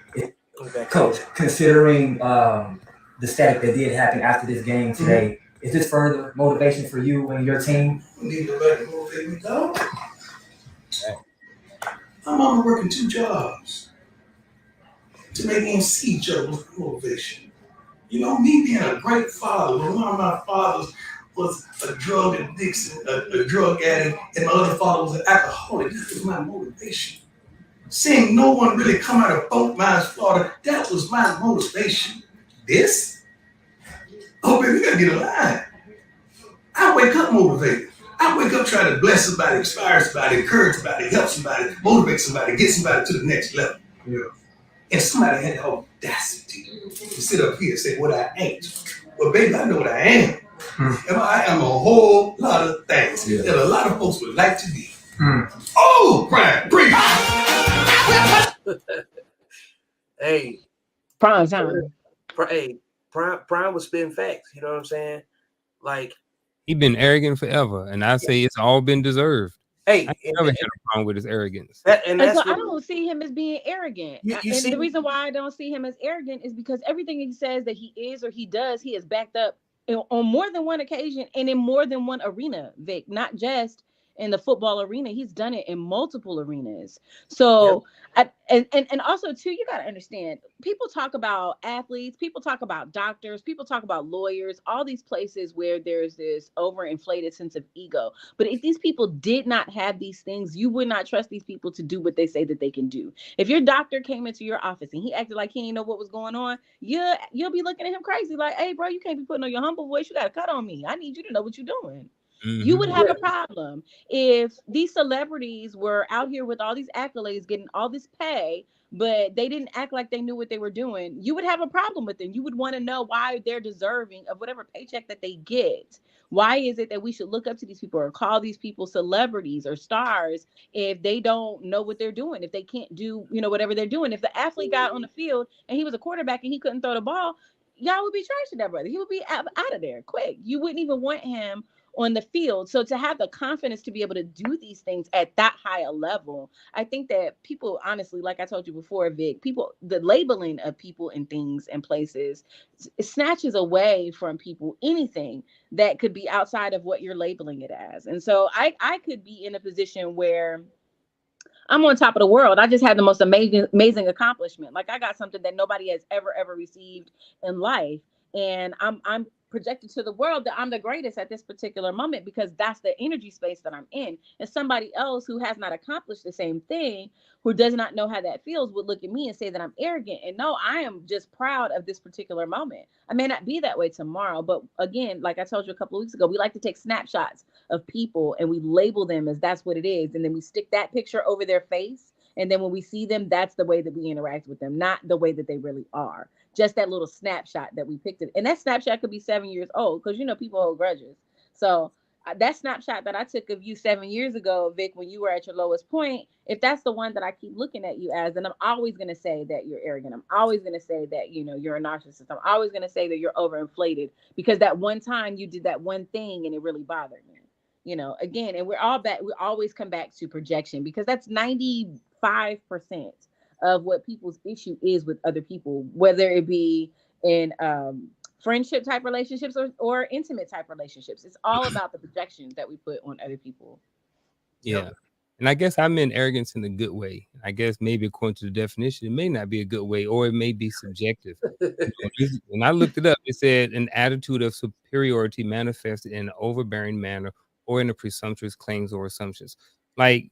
Coach? Considering the static that did happen after this game today, is this further motivation for you and your team? We need to let it motivate me, dog. My mama working 2 jobs to make ends see each other with motivation. You know, me being a great father, when one of my fathers was a drug addict, a drug addict, and my other father was an alcoholic, that was my motivation. Seeing no one really come out of Fort Myers, Florida, that was my motivation. This? Oh, baby, we gotta get a line. I wake up motivated. I wake up trying to bless somebody, inspire somebody, encourage somebody, help somebody, motivate somebody, get somebody to the next level. Yeah. And somebody had the audacity to sit up here and say what I ain't. Well, baby, I know what I am. And I am a whole lot of things that a lot of folks would like to be. Oh, Brian, bring it. Hey, Prime time. Hey, Prime was spitting facts. You know what I'm saying? Like, He's been arrogant forever, and I say it's all been deserved. hey, I never had a problem with his arrogance. And so I don't see him as being arrogant. You and see, the reason why I don't see him as arrogant is because everything he says that he is or he does, he is backed up on more than one occasion and in more than one arena, Vic, not just in the football arena. He's done it in multiple arenas. So and also too, you got to understand, people talk about athletes, people talk about doctors, people talk about lawyers, all these places where there's this overinflated sense of ego. But if these people did not have these things, you would not trust these people to do what they say that they can do. If your doctor came into your office and he acted like he didn't know what was going on, you'll be looking at him crazy like, hey, bro, you can't be putting on your humble voice. You got to cut on me. I need you to know what you're doing. You would have a problem if these celebrities were out here with all these accolades, getting all this pay, but they didn't act like they knew what they were doing. You would have a problem with them. You would want to know why they're deserving of whatever paycheck that they get. Why is it that we should look up to these people or call these people celebrities or stars if they don't know what they're doing, if they can't do, whatever they're doing? If the athlete got on the field and he was a quarterback and he couldn't throw the ball, y'all would be trashing that brother. He would be out of there quick. You wouldn't even want him on the field. So to have the confidence to be able to do these things at that high a level, I think that people, honestly, like I told you before, Vic, the labeling of people and things and places snatches away from people anything that could be outside of what you're labeling it as. And so I could be in a position where I'm on top of the world. I just had the most amazing accomplishment. Like I got something that nobody has ever received in life. And I'm projected to the world that I'm the greatest at this particular moment because that's the energy space that I'm in. And somebody else who has not accomplished the same thing, who does not know how that feels, would look at me and say that I'm arrogant. And no, I am just proud of this particular moment. I may not be that way tomorrow, but again, like I told you a couple of weeks ago, we like to take snapshots of people and we label them as that's what it is. And then we stick that picture over their face. And then when we see them, that's the way that we interact with them, not the way that they really are. Just that little snapshot that we picked it. And that snapshot could be 7 years old because, people hold grudges. So that snapshot that I took of you 7 years ago, Vic, when you were at your lowest point, if that's the one that I keep looking at you as, then I'm always going to say that you're arrogant. I'm always going to say that, you're a narcissist. I'm always going to say that you're overinflated because that one time you did that one thing and it really bothered me. Again, and we're all back. We always come back to projection because that's 95% of what people's issue is with other people, whether it be in friendship type relationships or intimate type relationships. It's all about the projection that we put on other people. Yeah. And I guess I meant arrogance in a good way. I guess maybe according to the definition, it may not be a good way, or it may be subjective. When I looked it up, it said an attitude of superiority manifested in an overbearing manner or in a presumptuous claims or assumptions. Like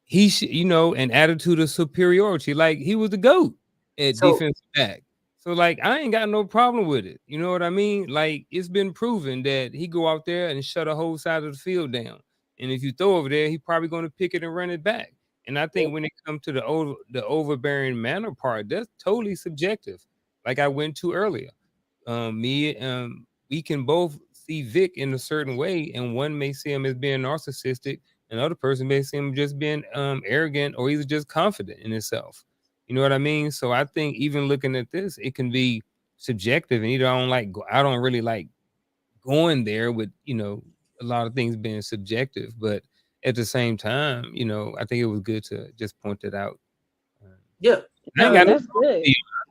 he should, an attitude of superiority. Like he was the GOAT at So defensive back. So like I ain't got no problem with it. You know what I mean? Like it's been proven that he go out there and shut a whole side of the field down. And if you throw over there, he probably going to pick it and run it back. And I think when it comes to the overbearing manner part, that's totally subjective. Like I went to earlier. We can both see Vic in a certain way, and one may see him as being narcissistic, another person may see him just being arrogant or either just confident in himself. You know what I mean? So I think even looking at this, it can be subjective, and I don't really like going there with a lot of things being subjective, but at the same time, I think it was good to just point that out. Yeah, I ain't got that's good.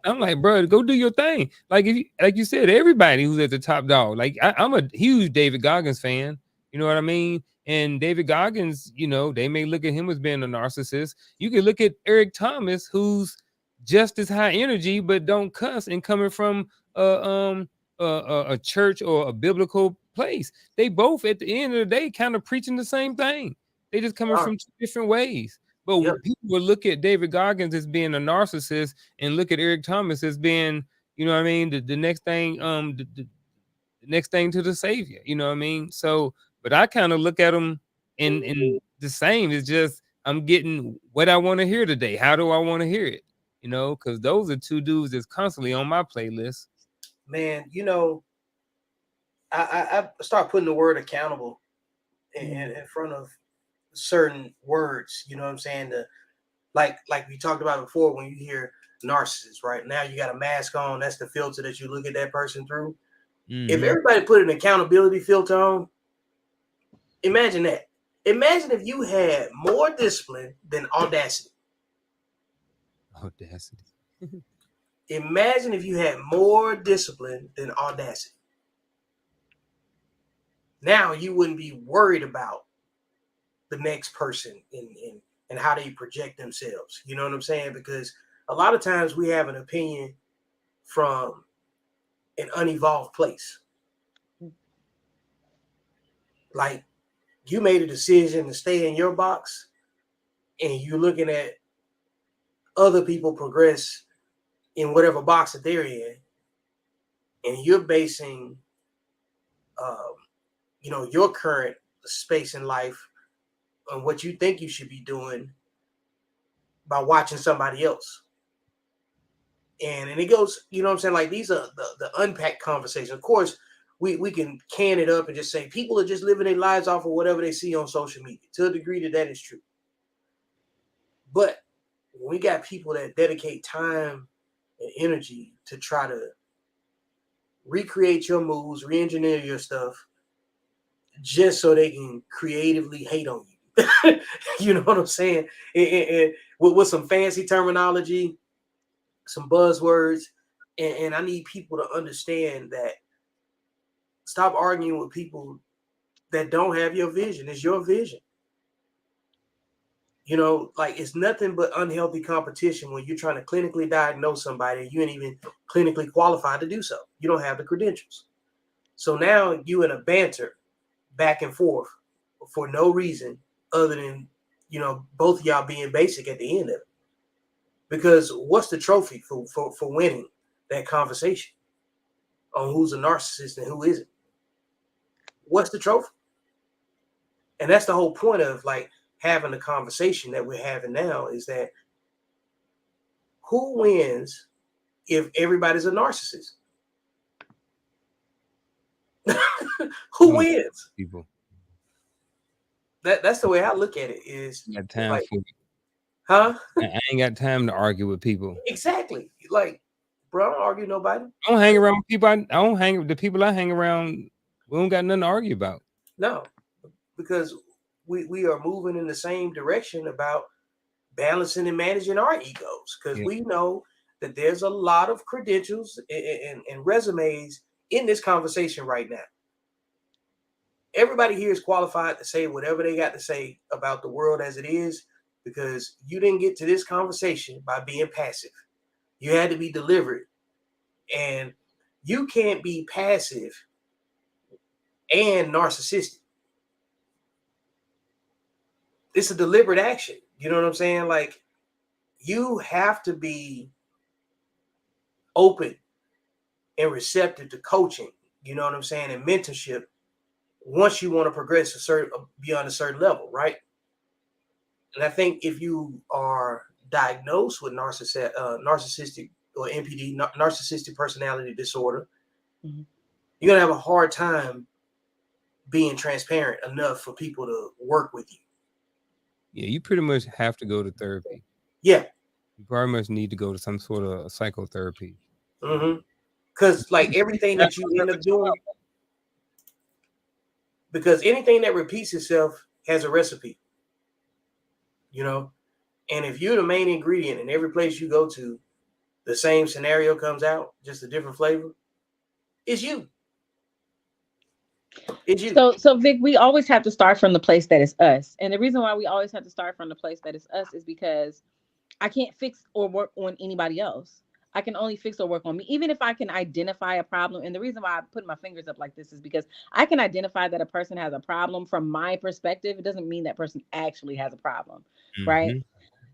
I'm like, bro, go do your thing. Like like you said, everybody who's at the top dog. Like I'm a huge David Goggins fan. You know what I mean? And David Goggins, they may look at him as being a narcissist. You can look at Eric Thomas, who's just as high energy, but don't cuss, and coming from a church or a biblical place. They both, at the end of the day, kind of preaching the same thing. They just coming from two different ways. But people will look at David Goggins as being a narcissist and look at Eric Thomas as being, the next thing, the next thing to the savior. You know what I mean? So, but I kind of look at them in the same. It's just I'm getting what I want to hear today. How do I want to hear it? Because those are two dudes that's constantly on my playlist. Man, I start putting the word accountable in front of certain words. You know what I'm saying? Like we talked about before, when you hear narcissist, right? Now you got a mask on. That's the filter that you look at that person through. Mm-hmm. If everybody put an accountability filter on, imagine that. Imagine if you had more discipline than audacity. Audacity. Imagine if you had more discipline than audacity. Now you wouldn't be worried about the next person and how they project themselves. You know what I'm saying? Because a lot of times we have an opinion from an unevolved place. Like you made a decision to stay in your box, and you're looking at other people progress in whatever box that they're in, and you're basing your current space in life on what you think you should be doing by watching somebody else. And it goes, you know what I'm saying? Like these are the unpacked conversations. Of course, we can can it up and just say people are just living their lives off of whatever they see on social media. To a degree that is true. But when we got people that dedicate time and energy to try to recreate your moves, re-engineer your stuff, just so they can creatively hate on you. You know what I'm saying? And with some fancy terminology, some buzzwords, and I need people to understand that stop arguing with people that don't have your vision. It's your vision. Like it's nothing but unhealthy competition when you're trying to clinically diagnose somebody and you ain't even clinically qualified to do so. You don't have the credentials. So now you in a banter back and forth for no reason other than, both of y'all being basic at the end of it. Because what's the trophy for winning that conversation on who's a narcissist and who isn't? What's the trophy? And that's the whole point of like having the conversation that we're having now, is that who wins if everybody's a narcissist? Who wins? People. That's the way I look at it. Is got time like, for huh? I ain't got time to argue with people. Exactly. Like, bro, I don't argue with nobody. I don't hang around people. I don't hang with the people I hang around. We don't got nothing to argue about. No, because we are moving in the same direction about balancing and managing our egos. Because we know that there's a lot of credentials and resumes in this conversation right now. everybody here is qualified to say whatever they got to say about the world as it is, because you didn't get to this conversation by being passive. You had to be deliberate. And you can't be passive and narcissistic. It's a deliberate action. You know what I'm saying? Like, you have to be open and receptive to coaching, you know what I'm saying, and mentorship once you want to progress beyond a certain level, right? And I think if you are diagnosed with narcissistic or NPD, narcissistic personality disorder, mm-hmm. you're gonna have a hard time being transparent enough for people to work with you. Yeah, you pretty much have to go to therapy. Yeah. You probably must need to go to some sort of psychotherapy. Mm-hmm. Because like everything that you end up doing, because anything that repeats itself has a recipe, you know? And if you're the main ingredient in every place you go to, the same scenario comes out, just a different flavor, it's you. It's you. So Vic, we always have to start from the place that is us. And the reason why we always have to start from the place that is us is because I can't fix or work on anybody else. I can only fix or work on me. Even if I can identify a problem. And the reason why I put my fingers up like this is because I can identify that a person has a problem from my perspective. It doesn't mean that person actually has a problem, mm-hmm. right?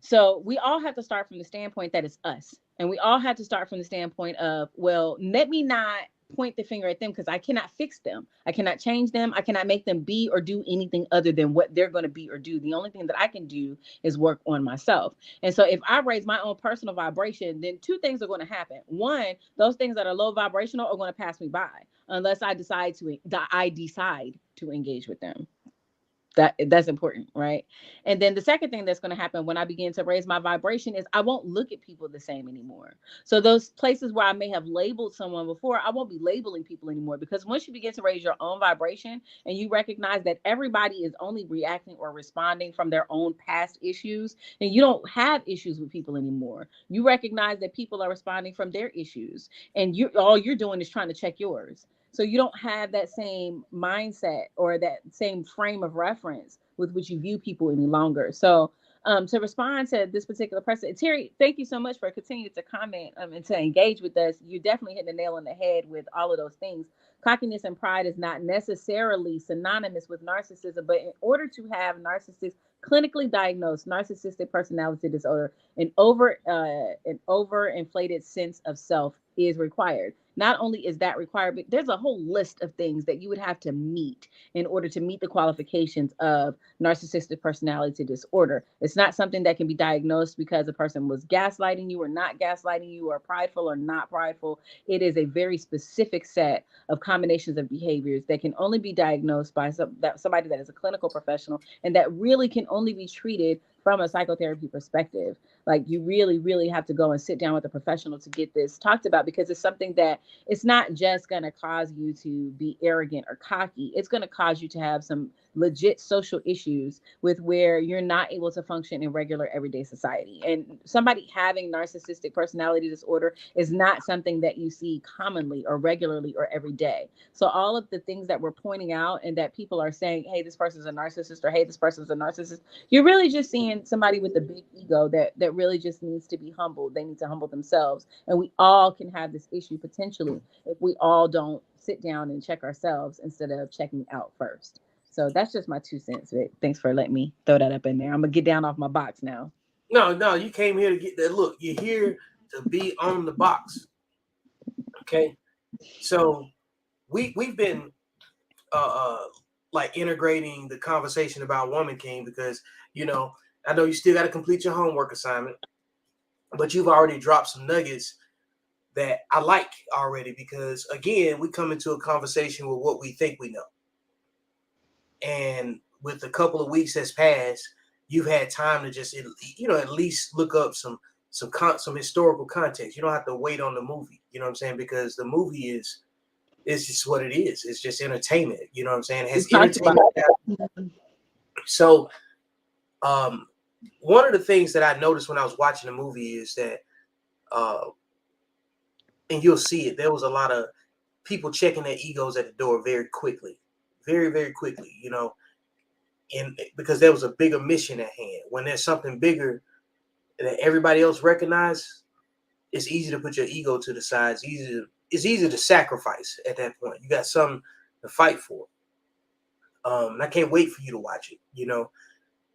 So we all have to start from the standpoint that it's us. And we all have to start from the standpoint of, well, let me not point the finger at them because I cannot fix them. I cannot change them. I cannot make them be or do anything other than what they're going to be or do. The only thing that I can do is work on myself. And so if I raise my own personal vibration, then two things are going to happen. One, those things that are low vibrational are going to pass me by unless I decide to engage with them. That's important, right? And then the second thing that's going to happen when I begin to raise my vibration is I won't look at people the same anymore. So those places where I may have labeled someone before, I won't be labeling people anymore, because once you begin to raise your own vibration and you recognize that everybody is only reacting or responding from their own past issues, and you don't have issues with people anymore. You recognize that people are responding from their issues, and all you're doing is trying to check yours. So you don't have that same mindset or that same frame of reference with which you view people any longer. So to respond to this particular person, Terry, thank you so much for continuing to comment and to engage with us. You definitely hit the nail on the head with all of those things. Cockiness and pride is not necessarily synonymous with narcissism, but in order to have clinically diagnosed narcissistic personality disorder, an overinflated sense of self is required. Not only is that required, but there's a whole list of things that you would have to meet in order to meet the qualifications of narcissistic personality disorder. It's not something that can be diagnosed because a person was gaslighting you or not gaslighting you, or prideful or not prideful. It is a very specific set of combinations of behaviors that can only be diagnosed by somebody that is a clinical professional, and that really can only be treated from a psychotherapy perspective. Like, you really, really have to go and sit down with a professional to get this talked about, because it's something that it's not just going to cause you to be arrogant or cocky. It's going to cause you to have some legit social issues with where you're not able to function in regular everyday society. And somebody having narcissistic personality disorder is not something that you see commonly or regularly or every day. So all of the things that we're pointing out and that people are saying, hey, this person's a narcissist, or hey, this person's a narcissist, you're really just seeing somebody with a big ego that really just needs to be humbled. They need to humble themselves. And we all can have this issue potentially if we all don't sit down and check ourselves instead of checking out first. So that's just my 2 cents, Vic. Thanks for letting me throw that up in there. I'm going to get down off my box now. No, you came here to get that look. You're here to be on the box. Okay? So we've been like integrating the conversation about Woman King, because, you know, I know you still got to complete your homework assignment, but you've already dropped some nuggets that I like already, because again, we come into a conversation with what we think we know. And with a couple of weeks that's passed, you've had time to just, at least look up some historical context. You don't have to wait on the movie, you know what I'm saying? Because the movie is just what it is. It's just entertainment, you know what I'm saying? It has entertainment. So one of the things that I noticed when I was watching the movie is that, and you'll see it, there was a lot of people checking their egos at the door very quickly. very, very quickly, you know, and because there was a bigger mission at hand. When there's something bigger that everybody else recognizes, it's easy to put your ego to the side. It's easy to sacrifice at that point. You got something to fight for. And I can't wait for you to watch it, you know.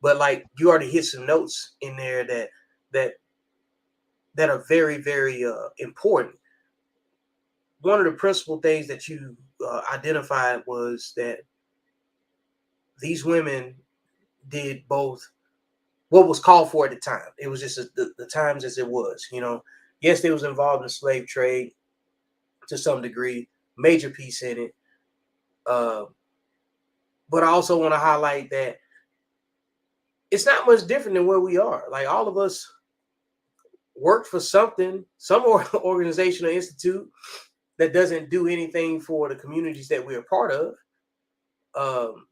But like you already hit some notes in there that are very, very important. One of the principal things that you identified was that these women did both what was called for at the time. It was just the times as it was, you know. Yes, they was involved in the slave trade to some degree, major piece in it. But I also want to highlight that it's not much different than where we are. Like all of us work for something, some organization or institute that doesn't do anything for the communities that we're a part of.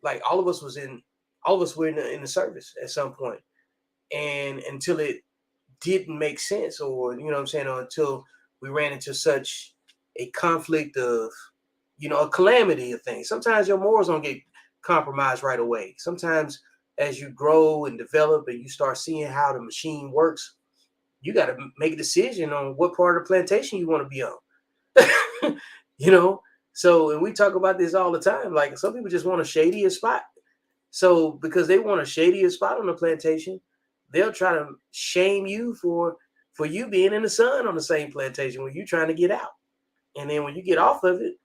Like all of us were in the service at some point, and until it didn't make sense, or you know what I'm saying, or until we ran into such a conflict of, you know, a calamity of things. Sometimes your morals don't get compromised right away. Sometimes as you grow and develop and you start seeing how the machine works, you got to make a decision on what part of the plantation you want to be on. You know, so, and we talk about this all the time. Like some people just want a shadier spot. So because they want a shadier spot on the plantation, they'll try to shame you for you being in the sun on the same plantation when you're trying to get out. And then when you get off of it,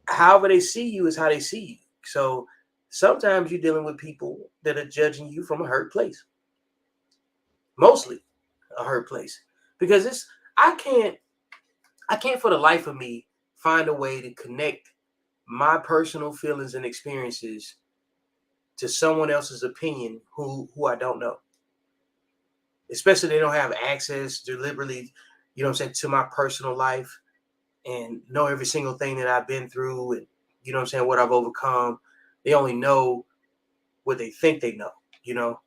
however they see you is how they see you. So sometimes you're dealing with people that are judging you from a hurt place. Mostly a hurt place. Because I can't for the life of me find a way to connect my personal feelings and experiences to someone else's opinion who I don't know. Especially they don't have access deliberately, you know what I'm saying, to my personal life and know every single thing that I've been through and, you know what I'm saying, what I've overcome. They only know what they think they know, you know.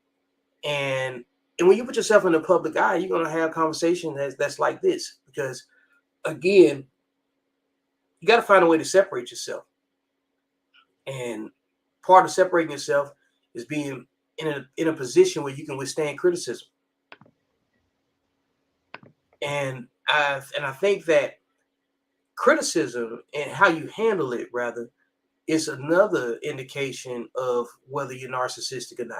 And when you put yourself in the public eye, you're going to have conversation that's like this. Because, again, you got to find a way to separate yourself. And part of separating yourself is being in a position where you can withstand criticism. And I think that criticism and how you handle it, rather, is another indication of whether you're narcissistic or not.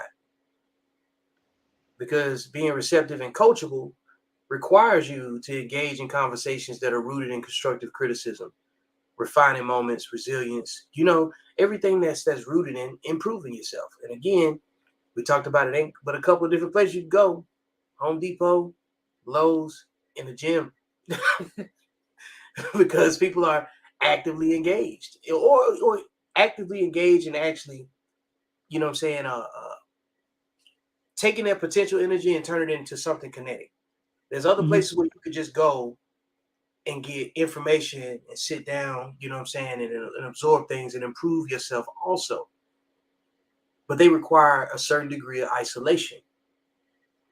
Because being receptive and coachable requires you to engage in conversations that are rooted in constructive criticism, refining moments, resilience, you know, everything that's rooted in improving yourself. And again, we talked about it, ain't but a couple of different places you can go: Home Depot, Lowe's, in the gym. Because people are actively engaged or actively engaged and actually, you know what I'm saying, taking that potential energy and turn it into something kinetic. There's other places where you could just go and get information and sit down, you know what I'm saying, and absorb things and improve yourself also. But they require a certain degree of isolation.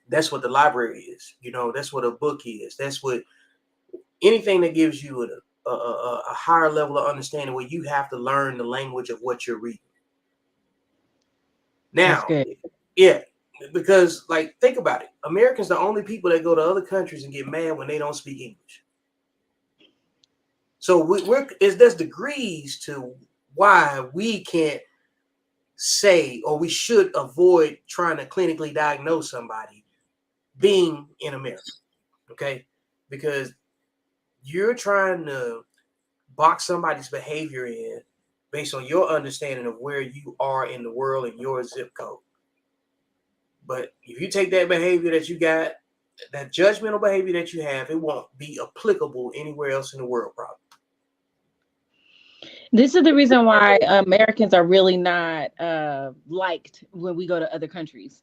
That's what the library is. You know, that's what a book is. That's what anything that gives you a higher level of understanding where you have to learn the language of what you're reading. Now, yeah, because like, think about it. Americans are the only people that go to other countries and get mad when they don't speak English. So there's degrees to why we can't say, or we should avoid trying to clinically diagnose somebody being in America. Okay, because you're trying to box somebody's behavior in based on your understanding of where you are in the world and your zip code. But if you take that behavior that you got, that judgmental behavior that you have, it won't be applicable anywhere else in the world, probably. This is the reason why Americans are really not liked when we go to other countries.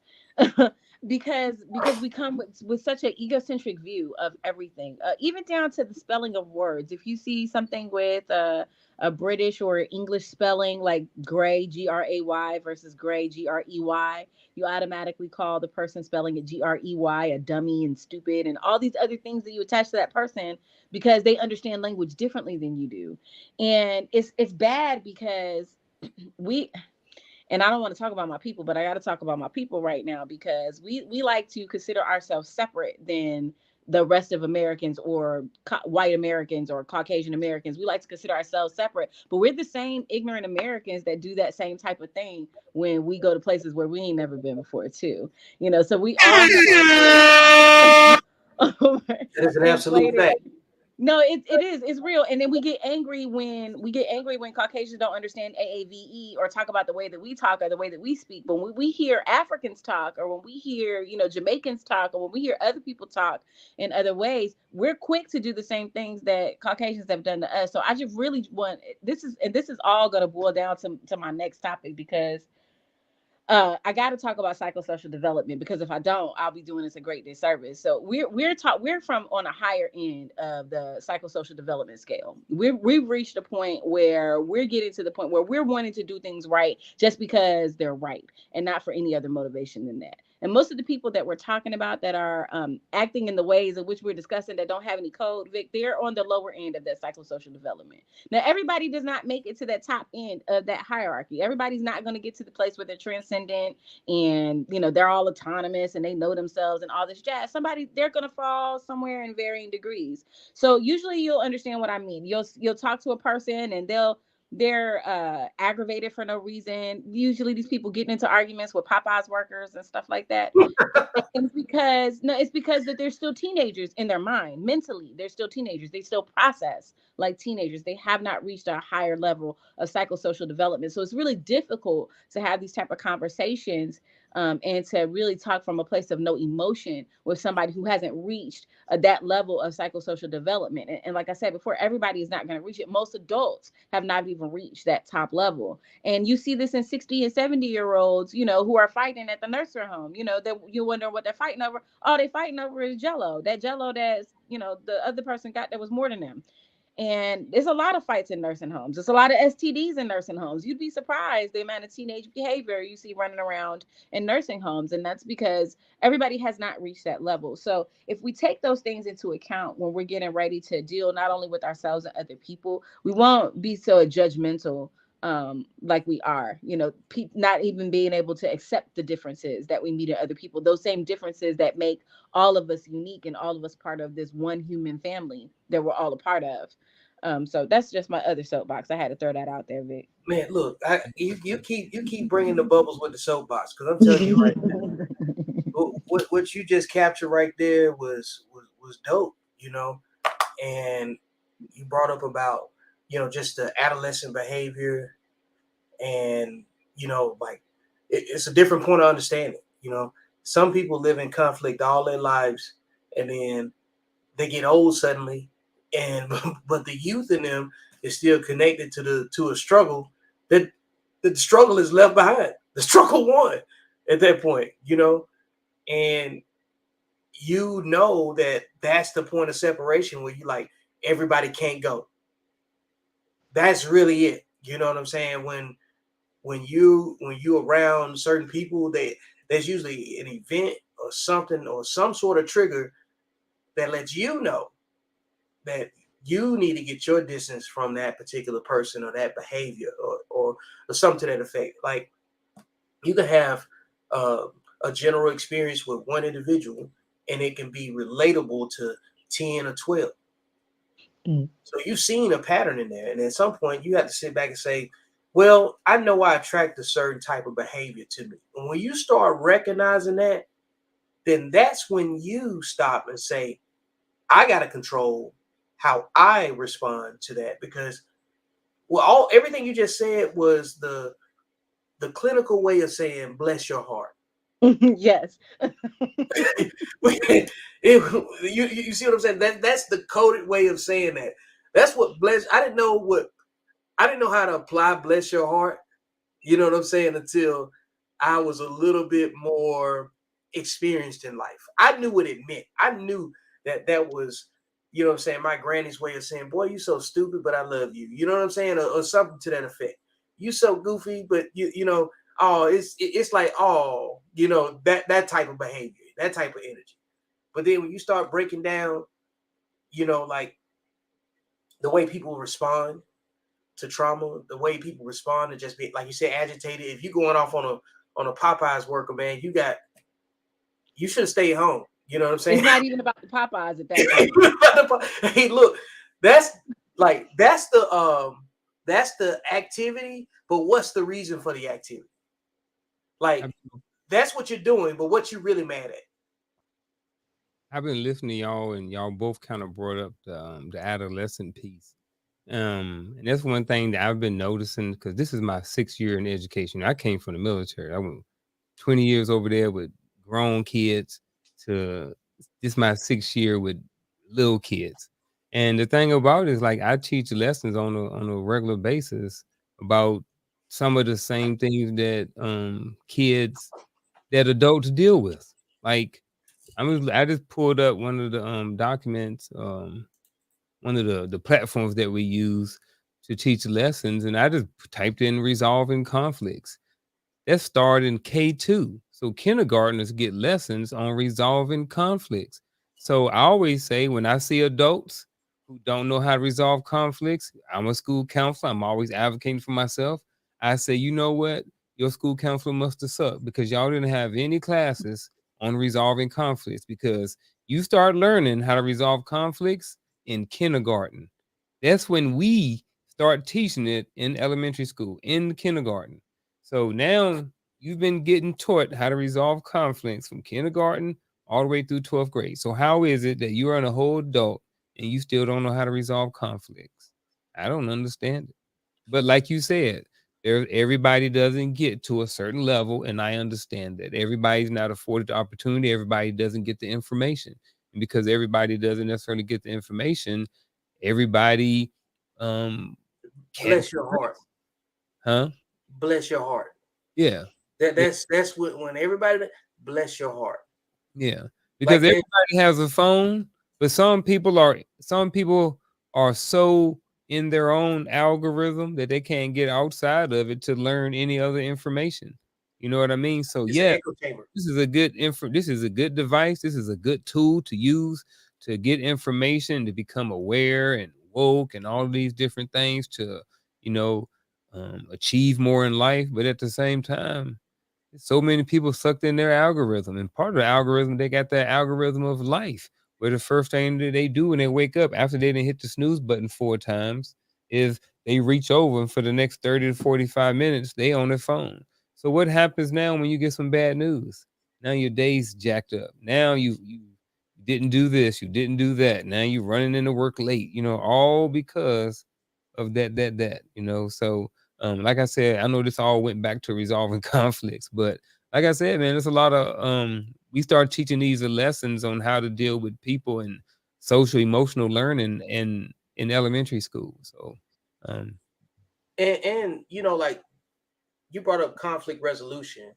because we come with such an egocentric view of everything, even down to the spelling of words. If you see something with a British or English spelling, like gray, Gray, versus gray, Grey, you automatically call the person spelling it Grey a dummy and stupid and all these other things that you attach to that person because they understand language differently than you do. And it's bad because we, and I don't want to talk about my people, but I got to talk about my people right now, because we like to consider ourselves separate than the rest of Americans, or white Americans, or Caucasian Americans. We like to consider ourselves separate, but we're the same ignorant Americans that do that same type of thing when we go to places where we ain't never been before too. So we all have our That is an absolute inflated. fact. No, it is. It's real. And then we get angry when Caucasians don't understand AAVE, or talk about the way that we talk, or the way that we speak. But when we hear Africans talk, or when we hear, Jamaicans talk, or when we hear other people talk in other ways, we're quick to do the same things that Caucasians have done to us. So I just really want, this is all going to boil down to my next topic, because I got to talk about psychosocial development, because if I don't, I'll be doing this a great disservice. So we're from on a higher end of the psychosocial development scale. We've reached a point where we're getting to the point where we're wanting to do things right just because they're right, and not for any other motivation than that. And most of the people that we're talking about that are acting in the ways in which we're discussing, that don't have any code, Vic, they're on the lower end of that psychosocial development. Now, everybody does not make it to that top end of that hierarchy. Everybody's not going to get to the place where they're transcendent, and they're all autonomous and they know themselves and all this jazz. They're going to fall somewhere in varying degrees. So usually you'll understand what I mean. You'll talk to a person, and they're aggravated for no reason. Usually these people getting into arguments with Popeyes workers and stuff like that. And it's because that they're still teenagers in their mind. Mentally, they're still teenagers. They still process like teenagers. They have not reached a higher level of psychosocial development. So it's really difficult to have these type of conversations, and to really talk from a place of no emotion with somebody who hasn't reached that level of psychosocial development. And like I said before, everybody is not going to reach it. Most adults have not even reached that top level. And you see this in 60 and 70-year-olds, who are fighting at the nursery home. That you wonder what they're fighting over. All they fighting over is Jello. That Jello that's, the other person got that was more than them. And there's a lot of fights in nursing homes. There's a lot of STDs in nursing homes. You'd be surprised the amount of teenage behavior you see running around in nursing homes. And that's because everybody has not reached that level. So if we take those things into account when we're getting ready to deal not only with ourselves and other people, we won't be so judgmental, like we are, not even being able to accept the differences that we meet in other people, those same differences that make all of us unique and all of us part of this one human family that we're all a part of. So that's just my other soapbox. I had to throw that out there, Vic. Man, look, you keep bringing the bubbles with the soapbox, because I'm telling you right now, what you just captured right there was dope, and you brought up about just the adolescent behavior, and like it's a different point of understanding. Some people live in conflict all their lives, and then they get old suddenly, and but the youth in them is still connected to a struggle that the struggle is left behind. The struggle won at that point, and that that's the point of separation where you like everybody can't go. That's really it. You know what I'm saying? When you around certain people, there's usually an event or something or some sort of trigger that lets you know that you need to get your distance from that particular person or that behavior or something to that effect. Like you can have a general experience with one individual, and it can be relatable to 10 or 12. So you've seen a pattern in there, and at some point you have to sit back and say, well, I know I attract a certain type of behavior to me. And when you start recognizing that, then that's when you stop and say, I got to control how I respond to that, because everything you just said was the clinical way of saying bless your heart. Yes. You see what I'm saying? That's the coded way of saying that. That's what bless. I didn't know how to apply bless your heart. You know what I'm saying? Until I was a little bit more experienced in life. I knew what it meant. I knew that was, you know what I'm saying, my granny's way of saying, boy, you so stupid, but I love you. You know what I'm saying? Or something to that effect. You so goofy, but it's like, that type of behavior, that type of energy. But then when you start breaking down, like the way people respond, to trauma, the way people respond to just be, like you said, agitated. If you going off on a Popeyes worker, man, you should stay home. You know what I'm saying? It's not even about the Popeyes at that point. Hey, look, that's the activity, but what's the reason for the activity? Like, that's what you're doing, but what you really mad at? I've been listening to y'all, and y'all both kind of brought up the adolescent piece. And that's one thing that I've been noticing, because this is my 6th year in education. I came from the military. I went 20 years over there with grown kids to this my 6th year with little kids. And the thing about it is, like, I teach lessons on a regular basis about some of the same things that that adults deal with. Like, I just pulled up one of the documents, one of the platforms that we use to teach lessons, and I just typed in resolving conflicts. That started in K2. So kindergartners get lessons on resolving conflicts. So I always say, when I see adults who don't know how to resolve conflicts, I'm a school counselor. I'm always advocating for myself. I say, you know what? Your school counselor must have sucked, because y'all didn't have any classes on resolving conflicts, because you start learning how to resolve conflicts in kindergarten. That's when we start teaching it in elementary school, in kindergarten. So now you've been getting taught how to resolve conflicts from kindergarten all the way through 12th grade. So how is it that you are a whole adult and you still don't know how to resolve conflicts? I don't understand it. But like you said, everybody doesn't get to a certain level, and I understand that. Everybody's not afforded the opportunity. Everybody doesn't get the information. And because everybody doesn't necessarily get the information, everybody can't. Bless your heart. Huh? Bless your heart. Yeah. That's what, when everybody, bless your heart. Yeah. Because Like, everybody has a phone, but some people are so in their own algorithm that they can't get outside of it to learn any other information. You know what I mean? So it's an yeah, echo chamber. this is a good this is a good device. This is a good tool to use to get information, to become aware and woke and all of these different things, to, you know, achieve more in life. But at the same time, so many people sucked in their algorithm, and part of the algorithm, they got that algorithm of life, where the first thing that they do when they wake up after they didn't hit the snooze button 4 times is they reach over, and for the next 30 to 45 minutes, they on their phone. So what happens now when you get some bad news? Now your day's jacked up. Now you didn't do this, you didn't do that. Now you're running into work late, all because of that, So like I said, I know this all went back to resolving conflicts, but like I said, man, there's a lot of we start teaching these lessons on how to deal with people and social emotional learning in elementary school. So and like, you brought up conflict resolution,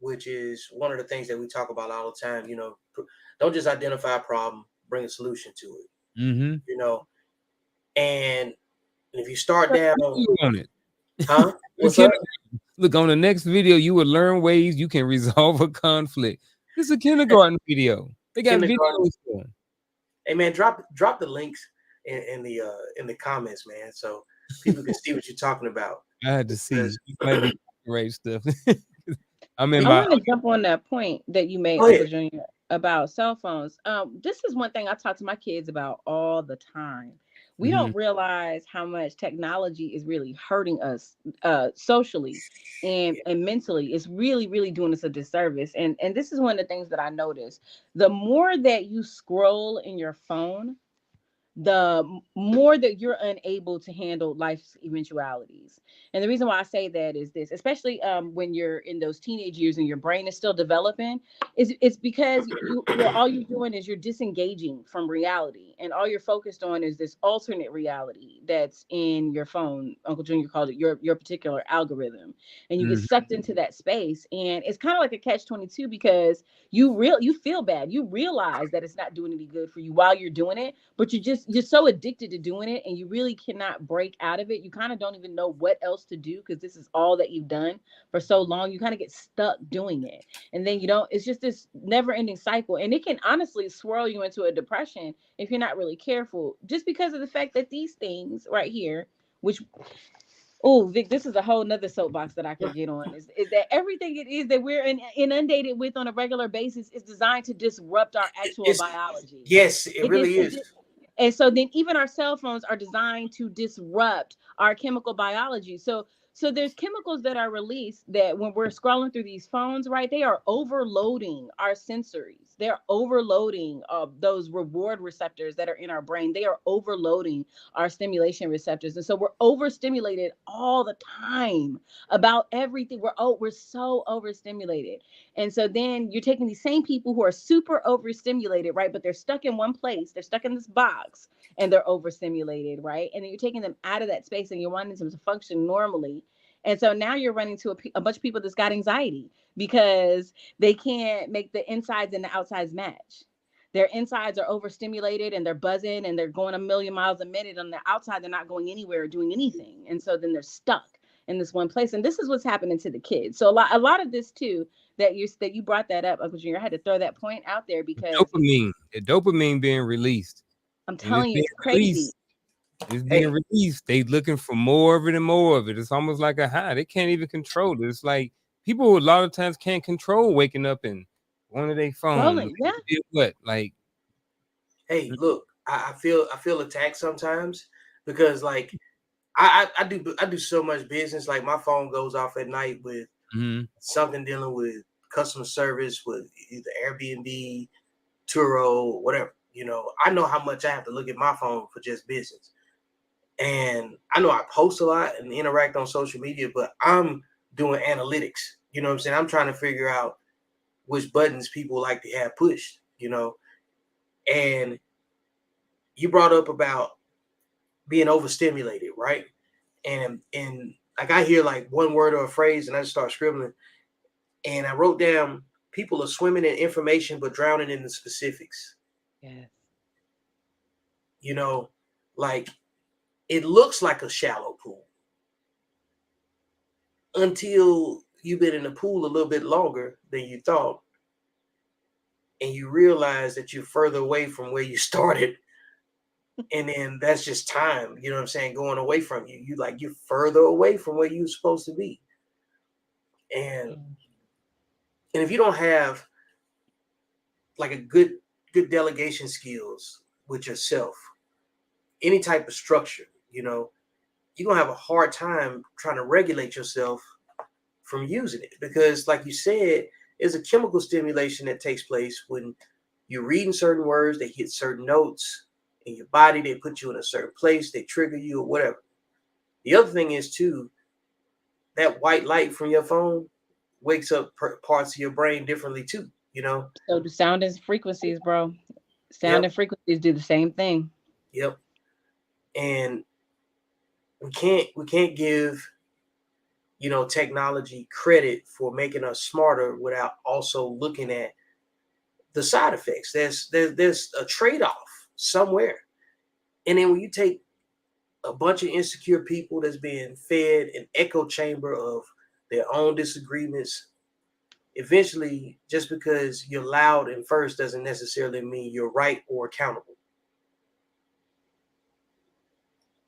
which is one of the things that we talk about all the time. Don't just identify a problem, bring a solution to it. mm-hmm. And if you start down on it, huh? What's up? Look, on the next video, you will learn ways you can resolve a conflict. This is a kindergarten video. They got videos for them. Hey man, drop the links in the comments, man, so people can see what you're talking about. I had to see. Might be great stuff. I want to jump on that point that you made, Uncle Junior, about cell phones. This is one thing I talk to my kids about all the time. We don't realize how much technology is really hurting us socially and mentally. It's really, really doing us a disservice. And this is one of the things that I notice. The more that you scroll in your phone, the more that you're unable to handle life's eventualities. And the reason why I say that is this, especially when you're in those teenage years and your brain is still developing, it's because all you're doing is you're disengaging from reality, and all you're focused on is this alternate reality that's in your phone. Uncle Junior called it your particular algorithm, and you get sucked into that space, and it's kind of like a catch-22, because you feel bad. You realize that it's not doing any good for you while you're doing it, but you're so addicted to doing it, and you really cannot break out of it. You kind of don't even know what else to do, because this is all that you've done for so long. You kind of get stuck doing it, and then it's just this never-ending cycle, and it can honestly swirl you into a depression if you're not really careful, just because of the fact that these things right here which, oh, Vic, this is a whole nother soapbox that I could get on. Is that everything it is that we're inundated with on a regular basis is designed to disrupt our actual It's biology. yes, it really is. And so then even our cell phones are designed to disrupt our chemical biology. So there's chemicals that are released that when we're scrolling through these phones, right, they are overloading our sensories. They're overloading those reward receptors that are in our brain. They are overloading our stimulation receptors. And so we're overstimulated all the time about everything. We're so overstimulated. And so then you're taking these same people who are super overstimulated, right? But they're stuck in one place. They're stuck in this box and they're overstimulated, right? And then you're taking them out of that space and you're wanting them to function normally. And so now you're running to a bunch of people that's got anxiety because they can't make the insides and the outsides match. Their insides are overstimulated and they're buzzing and they're going a million miles a minute. On the outside, they're not going anywhere or doing anything. And so then they're stuck in this one place. And this is what's happening to the kids. So a lot of this too, that you brought that up, Uncle Junior, I had to throw that point out there because the dopamine being released. I'm telling you, it's crazy. It's being released. They looking for more of it and more of it. It's almost like a high. They can't even control it. It's like people a lot of times can't control waking up and one of their phones. Yeah. What? Like, hey, look, I feel attacked sometimes because like I do so much business. Like my phone goes off at night with something dealing with customer service, with either Airbnb, Turo, whatever. You know, I know how much I have to look at my phone for just business. And I know I post a lot and interact on social media, but I'm doing analytics. You know what I'm saying? I'm trying to figure out which buttons people like to have pushed, you know. And you brought up about being overstimulated, right? And like I hear like one word or a phrase and I just start scribbling. And I wrote down, people are swimming in information but drowning in the specifics. Yes. You know, like it looks like a shallow pool until you've been in the pool a little bit longer than you thought. And you realize that you're further away from where you started. And then that's just time, you know what I'm saying, going away from you. You're further away from where you're supposed to be. And if you don't have like a good delegation skills with yourself, any type of structure, you know, you're going to have a hard time trying to regulate yourself from using it. Because like you said, there's a chemical stimulation that takes place when you're reading certain words, they hit certain notes in your body, they put you in a certain place, they trigger you or whatever. The other thing is too, that white light from your phone wakes up parts of your brain differently too, you know? So the sound and frequencies, bro. Sound and frequencies do the same thing. Yep. And we can't give, you know, technology credit for making us smarter without also looking at the side effects. There's a trade-off somewhere. And then when you take a bunch of insecure people that's being fed an echo chamber of their own disagreements, eventually, just because you're loud and first doesn't necessarily mean you're right or accountable.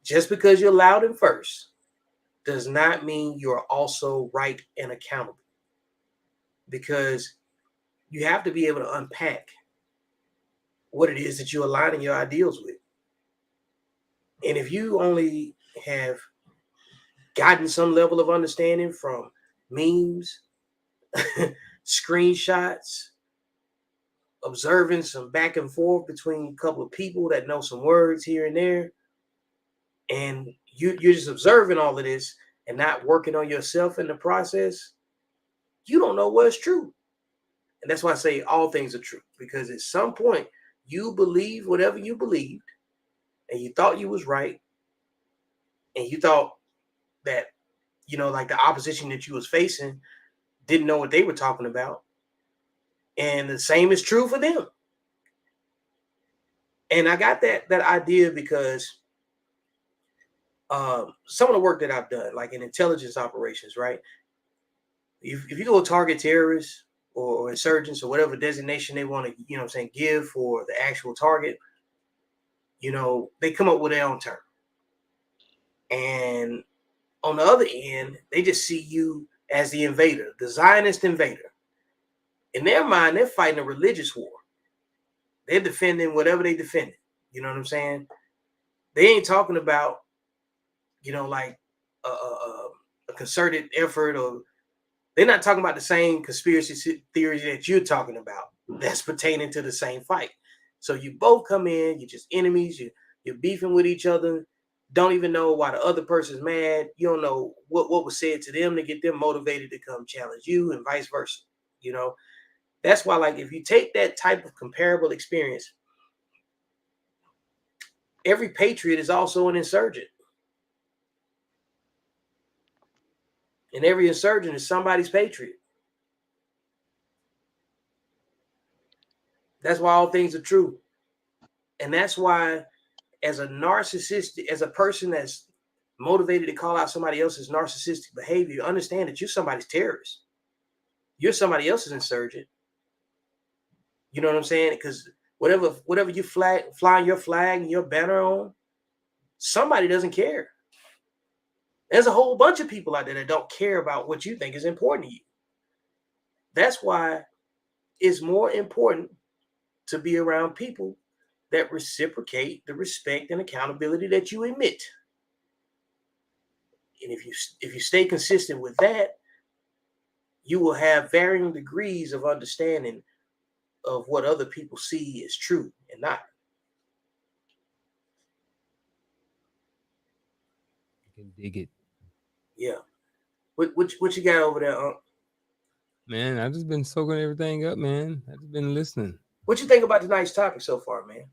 Just because you're loud and first does not mean you're also right and accountable. Because you have to be able to unpack what it is that you're aligning your ideals with. And if you only have gotten some level of understanding from memes, screenshots, observing some back and forth between a couple of people that know some words here and there, and you're just observing all of this and not working on yourself in the process, you don't know what's true. And that's why I say all things are true, because at some point you believe whatever you believed and you thought you was right, and you thought that, you know, like the opposition that you was facing didn't know what they were talking about. And the same is true for them. And I got that idea because some of the work that I've done, like in intelligence operations, right? If you go target terrorists or insurgents or whatever designation they want to, you know what I'm saying, give for the actual target, you know, they come up with their own term. And on the other end, they just see you as the invader, the Zionist invader. In their mind, they're fighting a religious war. They're defending whatever they defended. You know what I'm saying? They ain't talking about, like a concerted effort, or they're not talking about the same conspiracy theories that you're talking about that's pertaining to the same fight. So you both come in, you're just enemies, you're beefing with each other, don't even know why the other person's mad. You don't know what was said to them to get them motivated to come challenge you, and vice versa. That's why, like, if you take that type of comparable experience, every patriot is also an insurgent. And every insurgent is somebody's patriot. That's why all things are true. And that's why, as a narcissist, as a person that's motivated to call out somebody else's narcissistic behavior, you understand that you're somebody's terrorist. You're somebody else's insurgent. You know what I'm saying? Because whatever you flying your flag and your banner on, somebody doesn't care. There's a whole bunch of people out there that don't care about what you think is important to you. That's why it's more important to be around people that reciprocate the respect and accountability that you emit. And if you stay consistent with that, you will have varying degrees of understanding of what other people see as true and not. You can dig it. Yeah. What you got over there, Man, I've just been soaking everything up, man. I've just been listening. What you think about tonight's topic so far, man?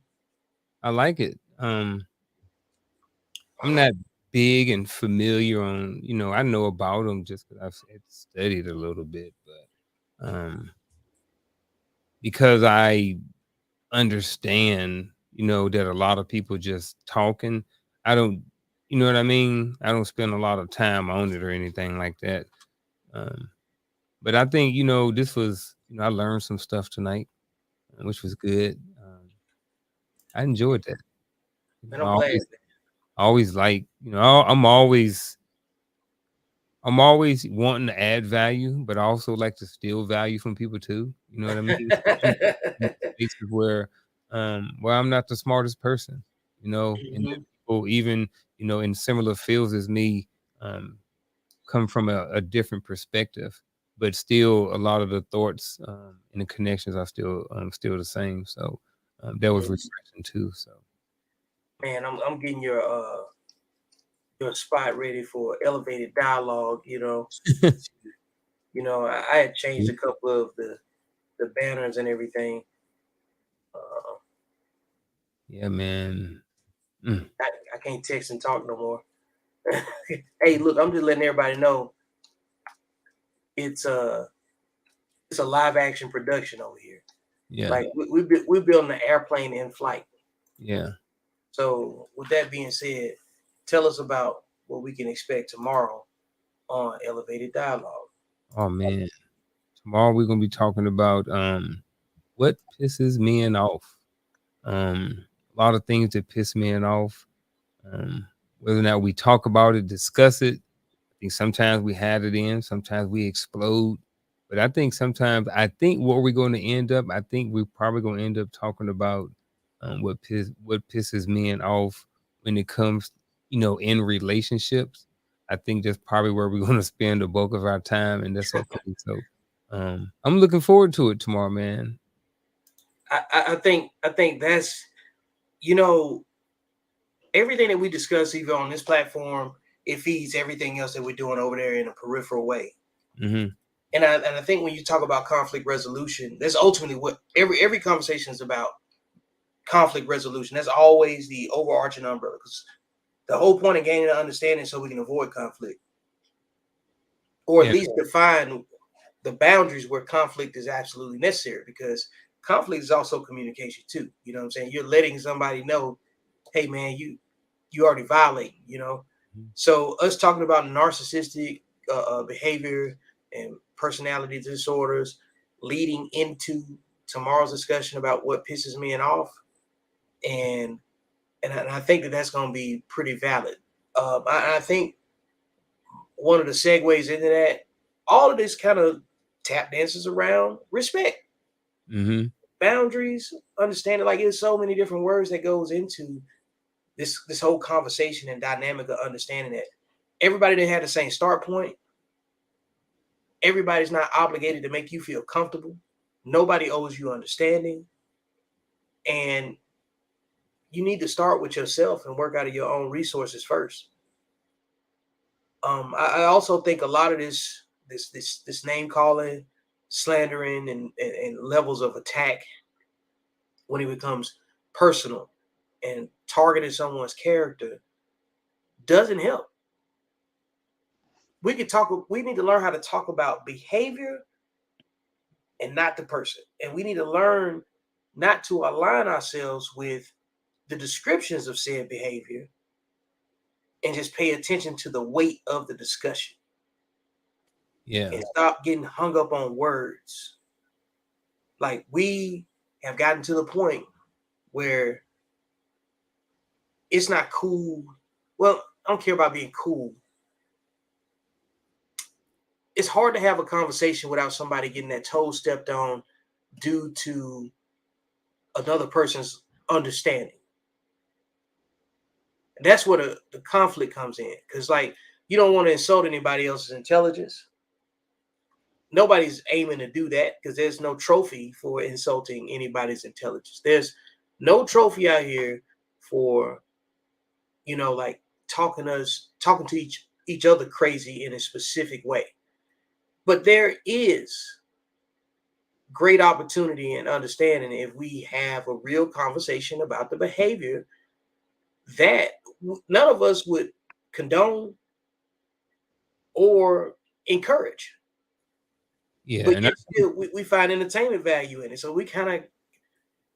I like it. I'm not big and familiar on, I know about them just because I've studied a little bit, but because I understand, that a lot of people just talking, I don't, you know what I mean? I don't spend a lot of time on it or anything like that. But I think, this was, I learned some stuff tonight, which was good. I enjoyed that. Man, I'm glad. Always like, I'm always wanting to add value, but I also like to steal value from people too. You know what I mean? Places where I'm not the smartest person, and then people even, in similar fields as me, come from a different perspective, but still a lot of the thoughts and the connections are still the same. So that was refreshing too. So, man, I'm getting your spot ready for elevated dialogue. I had changed a couple of the banners and everything. Yeah, man. I can't text and talk no more. Hey, look, I'm just letting everybody know it's a live action production over here. Yeah. Like we're building an airplane in flight. Yeah. So with that being said, tell us about what we can expect tomorrow on Elevated Dialogue. Oh man. Tomorrow we're gonna be talking about what pisses men off. A lot of things that piss men off. Whether or not we talk about it, discuss it. I think sometimes we have it in, sometimes we explode. But I think what we're going to end up, I think we're probably going to end up talking about what pisses men off when it comes, in relationships. I think that's probably where we're going to spend the bulk of our time, and that's okay. So I'm looking forward to it tomorrow, man. I think that's, everything that we discuss even on this platform, it feeds everything else that we're doing over there in a peripheral way. Mm-hmm. And I think when you talk about conflict resolution, that's ultimately what every conversation is about. Conflict resolution. That's always the overarching umbrella, because the whole point of gaining an understanding so we can avoid conflict, or at least define the boundaries where conflict is absolutely necessary, because conflict is also communication too. You know what I'm saying? You're letting somebody know, hey man, you already violating, So us talking about narcissistic behavior and personality disorders leading into tomorrow's discussion about what pisses men off. And I think that's going to be pretty valid. I think one of the segues into that, all of this kind of tap dances around respect, boundaries, understanding. Like, there's so many different words that goes into this whole conversation and dynamic of understanding that everybody didn't have the same start point. Everybody's not obligated to make you feel comfortable. Nobody owes you understanding. And you need to start with yourself and work out of your own resources first. I also think a lot of this name calling, slandering, and levels of attack, when it becomes personal and targeting someone's character, doesn't help. We need to learn how to talk about behavior and not the person. And we need to learn not to align ourselves with the descriptions of said behavior and just pay attention to the weight of the discussion. Yeah. And stop getting hung up on words. Like, we have gotten to the point where it's not cool. Well, I don't care about being cool. It's hard to have a conversation without somebody getting that toe stepped on due to another person's understanding. And that's where the conflict comes in. Because, like, you don't want to insult anybody else's intelligence. Nobody's aiming to do that, because there's no trophy for insulting anybody's intelligence. There's no trophy out here for, like, talking to each other crazy in a specific way. But there is great opportunity and understanding if we have a real conversation about the behavior that none of us would condone or encourage. Yeah. But yet still, we find entertainment value in it. So we kind of,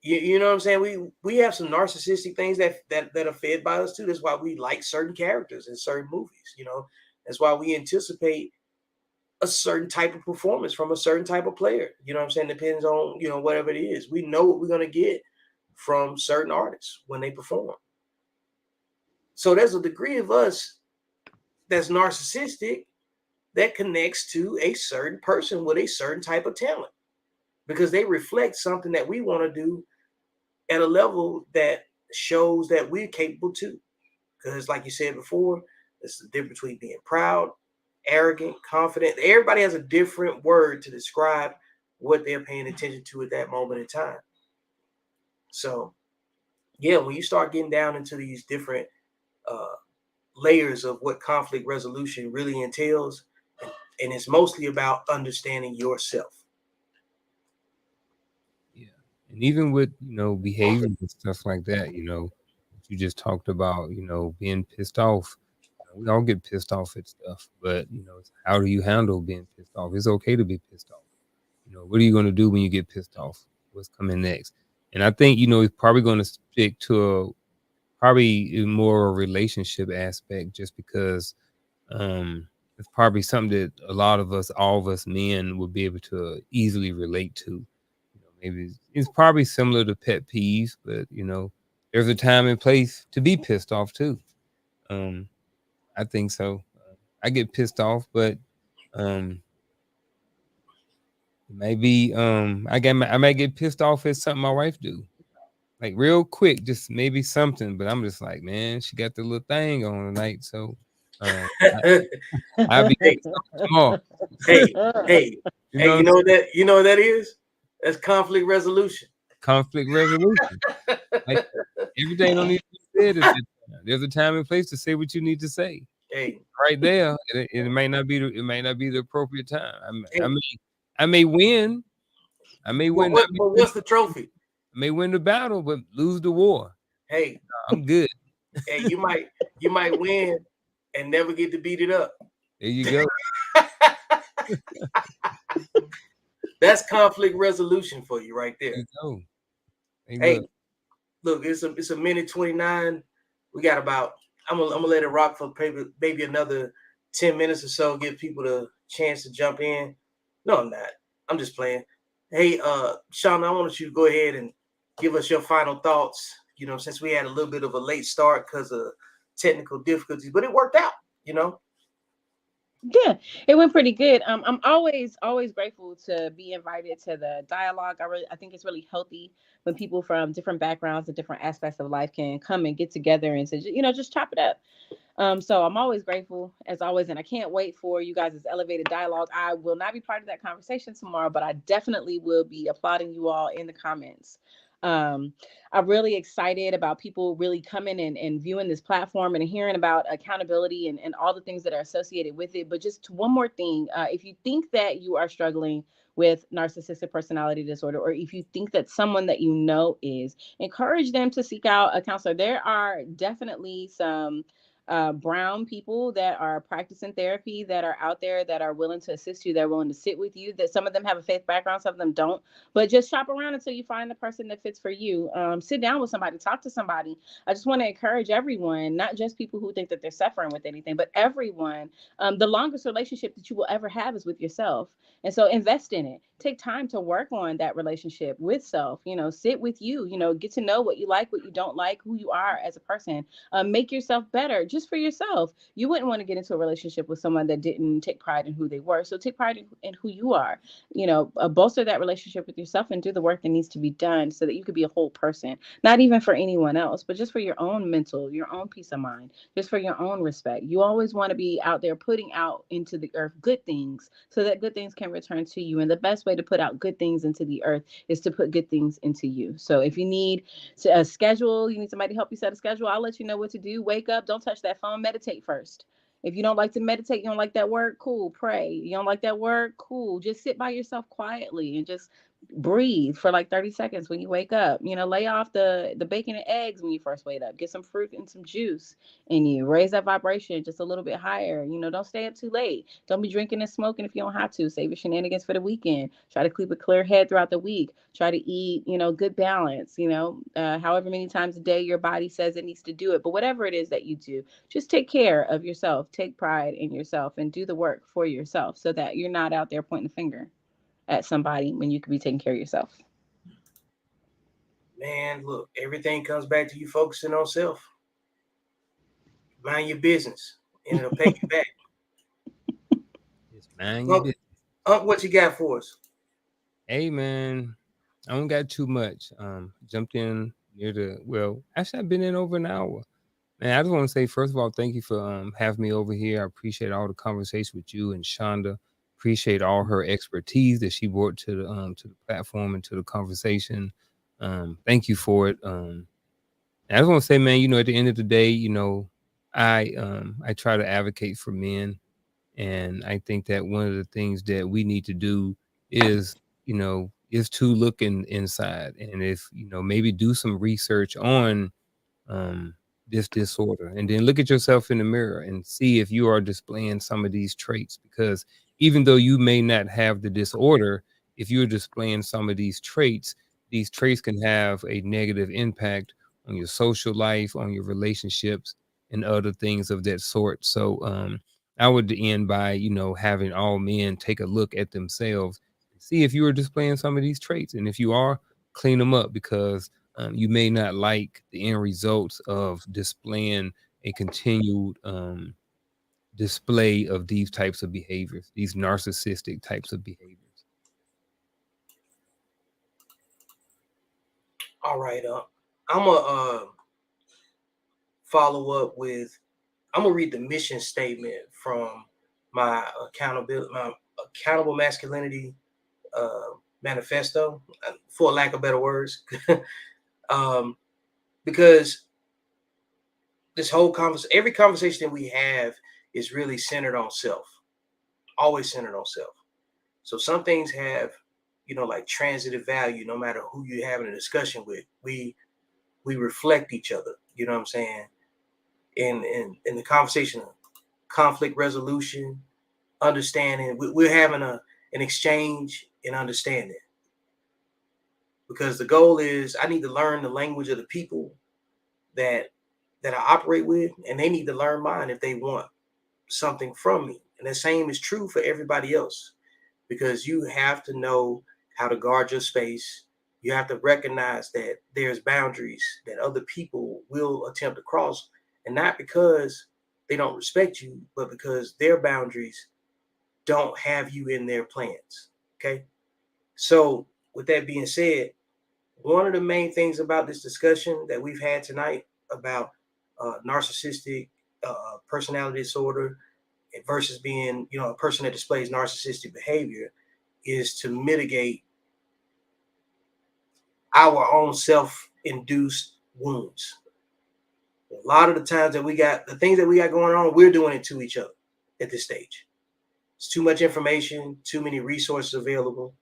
you know what I'm saying? We have some narcissistic things that are fed by us too. That's why we like certain characters in certain movies. That's why we anticipate a certain type of performance from a certain type of player. You know what I'm saying? Depends on, whatever it is. We know what we're going to get from certain artists when they perform. So there's a degree of us that's narcissistic that connects to a certain person with a certain type of talent, because they reflect something that we want to do at a level that shows that we're capable too. Because, like you said before, it's the difference between being proud, arrogant, confident. Everybody has a different word to describe what they're paying attention to at that moment in time. So, yeah, when you start getting down into these different layers of what conflict resolution really entails, and it's mostly about understanding yourself. Yeah. And even with, behavior and stuff like that, you just talked about, being pissed off. We all get pissed off at stuff, but how do you handle being pissed off? It's okay to be pissed off. What are you going to do when you get pissed off? What's coming next? And I think it's probably going to stick to probably more a relationship aspect, just because it's probably something that all of us men would be able to easily relate to. Maybe it's probably similar to pet peeves, but there's a time and place to be pissed off too. I think so. I get pissed off, but maybe I might get pissed off at something my wife do, like real quick, just maybe something. But I'm just like, man, she got the little thing on tonight, so I'll be pissed off tomorrow. Hey, you know what that is? That's conflict resolution. Conflict resolution. Like, everything don't need to be said at that time. There's a time and place to say what you need to say. Hey, right there, it may not be the appropriate time. I may win. I may win. What's the trophy? I may win the battle, but lose the war. Hey, I'm good. Hey, you might win and never get to beat it up. There you go. That's conflict resolution for you right there. There you go. Hey, look, it's a minute 29. We got about, I'm gonna let it rock for maybe another 10 minutes or so, give people the chance to jump in. No, I'm not. I'm just playing. Hey, Sean, I want you to go ahead and give us your final thoughts. Since we had a little bit of a late start because of technical difficulties, but it worked out, you know. Yeah, it went pretty good. I'm always grateful to be invited to the dialogue. I think it's really healthy when people from different backgrounds and different aspects of life can come and get together and to just chop it up. So I'm always grateful as always, and I can't wait for you guys' elevated dialogue. I will not be part of that conversation tomorrow, but I definitely will be applauding you all in the comments. Um, I'm really excited about people really coming and viewing this platform and hearing about accountability and all the things that are associated with it. But just one more thing, if you think that you are struggling with narcissistic personality disorder, or if you think that someone that you know is, encourage them to seek out a counselor. There are definitely some brown people that are practicing therapy that are out there that are willing to assist you, that are willing to sit with you. That some of them have a faith background, some of them don't. But just shop around until you find the person that fits for you. Sit down with somebody, talk to somebody. I just want to encourage everyone, not just people who think that they're suffering with anything, but everyone. The longest relationship that you will ever have is with yourself. And so invest in it. Take time to work on that relationship with self. Sit with you, get to know what you like, what you don't like, who you are as a person. Make yourself better just for yourself. You wouldn't want to get into a relationship with someone that didn't take pride in who they were. So take pride in who you are. Bolster that relationship with yourself and do the work that needs to be done so that you could be a whole person, not even for anyone else, but just for your own mental, your own peace of mind, just for your own respect. You always want to be out there putting out into the earth good things so that good things can return to you. And the best way to put out good things into the earth is to put good things into you. So if you need a schedule, you need somebody to help you set a schedule, I'll let you know what to do. Wake up, don't touch that phone, meditate first. If you don't like to meditate, you don't like that word, cool, pray. You don't like that word, cool. Just sit by yourself quietly and just breathe for like 30 seconds when you wake up. Lay off the bacon and eggs when you first wake up. Get some fruit and some juice in you. Raise that vibration just a little bit higher. Don't stay up too late. Don't be drinking and smoking if you don't have to. Save your shenanigans for the weekend. Try to keep a clear head throughout the week. Try to eat, good balance, however many times a day your body says it needs to do it. But whatever it is that you do, just take care of yourself. Take pride in yourself and do the work for yourself so that you're not out there pointing the finger at somebody when you could be taking care of yourself. Man, look, everything comes back to you focusing on self. Mind your business, and it'll pay you back. Just mind your business. What you got for us? Hey, man, I don't got too much. Jumped in actually, I've been in over an hour. Man, I just want to say, first of all, thank you for having me over here. I appreciate all the conversation with you and Shonda. Appreciate all her expertise that she brought to the platform and to the conversation. Thank you for it. And I just want to say, man, at the end of the day, I try to advocate for men, and I think that one of the things that we need to do is to look inside, and if maybe do some research on this disorder, and then look at yourself in the mirror and see if you are displaying some of these traits. Because even though you may not have the disorder, if you're displaying some of these traits can have a negative impact on your social life, on your relationships, and other things of that sort. So I would end by having all men take a look at themselves, see if you are displaying some of these traits, and if you are, clean them up, because you may not like the end results of displaying a continued display of these types of behaviors, these narcissistic types of behaviors. All right, I'm gonna follow up with. I'm gonna read the mission statement from my accountable masculinity manifesto, for lack of better words, because this whole every conversation that we have is really centered on self, always centered on self. So some things have, like transitive value, no matter who you're having a discussion with. We reflect each other, you know what I'm saying? In the conversation of conflict resolution, understanding, we're having an exchange in understanding. Because the goal is, I need to learn the language of the people that I operate with, and they need to learn mine if they want something from me. And the same is true for everybody else, because you have to know how to guard your space. You have to recognize that there's boundaries that other people will attempt to cross, And not because they don't respect you, but because their boundaries don't have you in their plans. Okay. So with that being said, one of the main things about this discussion that we've had tonight about narcissistic personality disorder versus being, a person that displays narcissistic behavior is to mitigate our own self-induced wounds. A lot of the times that the things that we got going on, we're doing it to each other at this stage. It's too much information, too many resources available,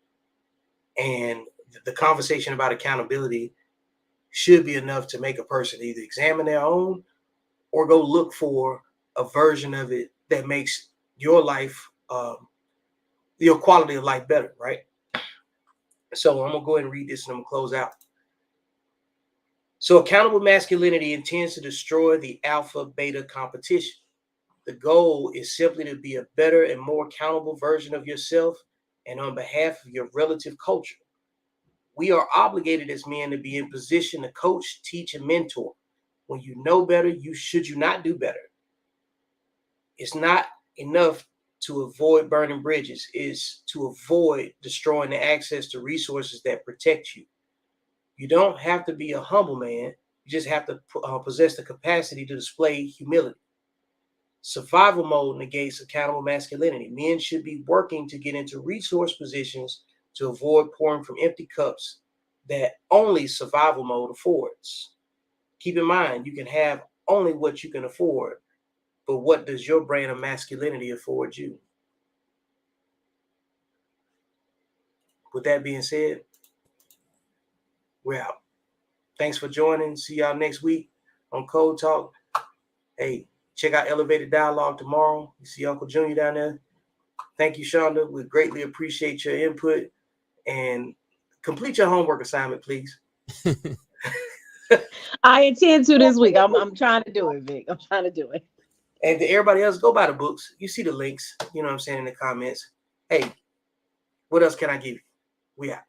and the conversation about accountability should be enough to make a person either examine their own or go look for a version of it that makes your life, your quality of life better, right? So I'm going to go ahead and read this and I'm going to close out. So accountable masculinity intends to destroy the alpha-beta competition. The goal is simply to be a better and more accountable version of yourself and on behalf of your relative culture. We are obligated as men to be in position to coach, teach, and mentor. When you know better, you not do better. It's not enough to avoid burning bridges. It's to avoid destroying the access to resources that protect you. You don't have to be a humble man. You just have to possess the capacity to display humility. Survival mode negates accountable masculinity. Men should be working to get into resource positions to avoid pouring from empty cups that only survival mode affords. Keep in mind, you can have only what you can afford, but what does your brand of masculinity afford you? With that being said, we're out. Thanks for joining. See y'all next week on Code Talk. Hey, check out Elevated Dialogue tomorrow. You see Uncle Junior down there. Thank you, Shonda. We greatly appreciate your input. And complete your homework assignment, please. I intend to this week. I'm trying to do it, Vic. I'm trying to do it. And to everybody else, go buy the books. You see the links, in the comments. Hey, what else can I give you? We out.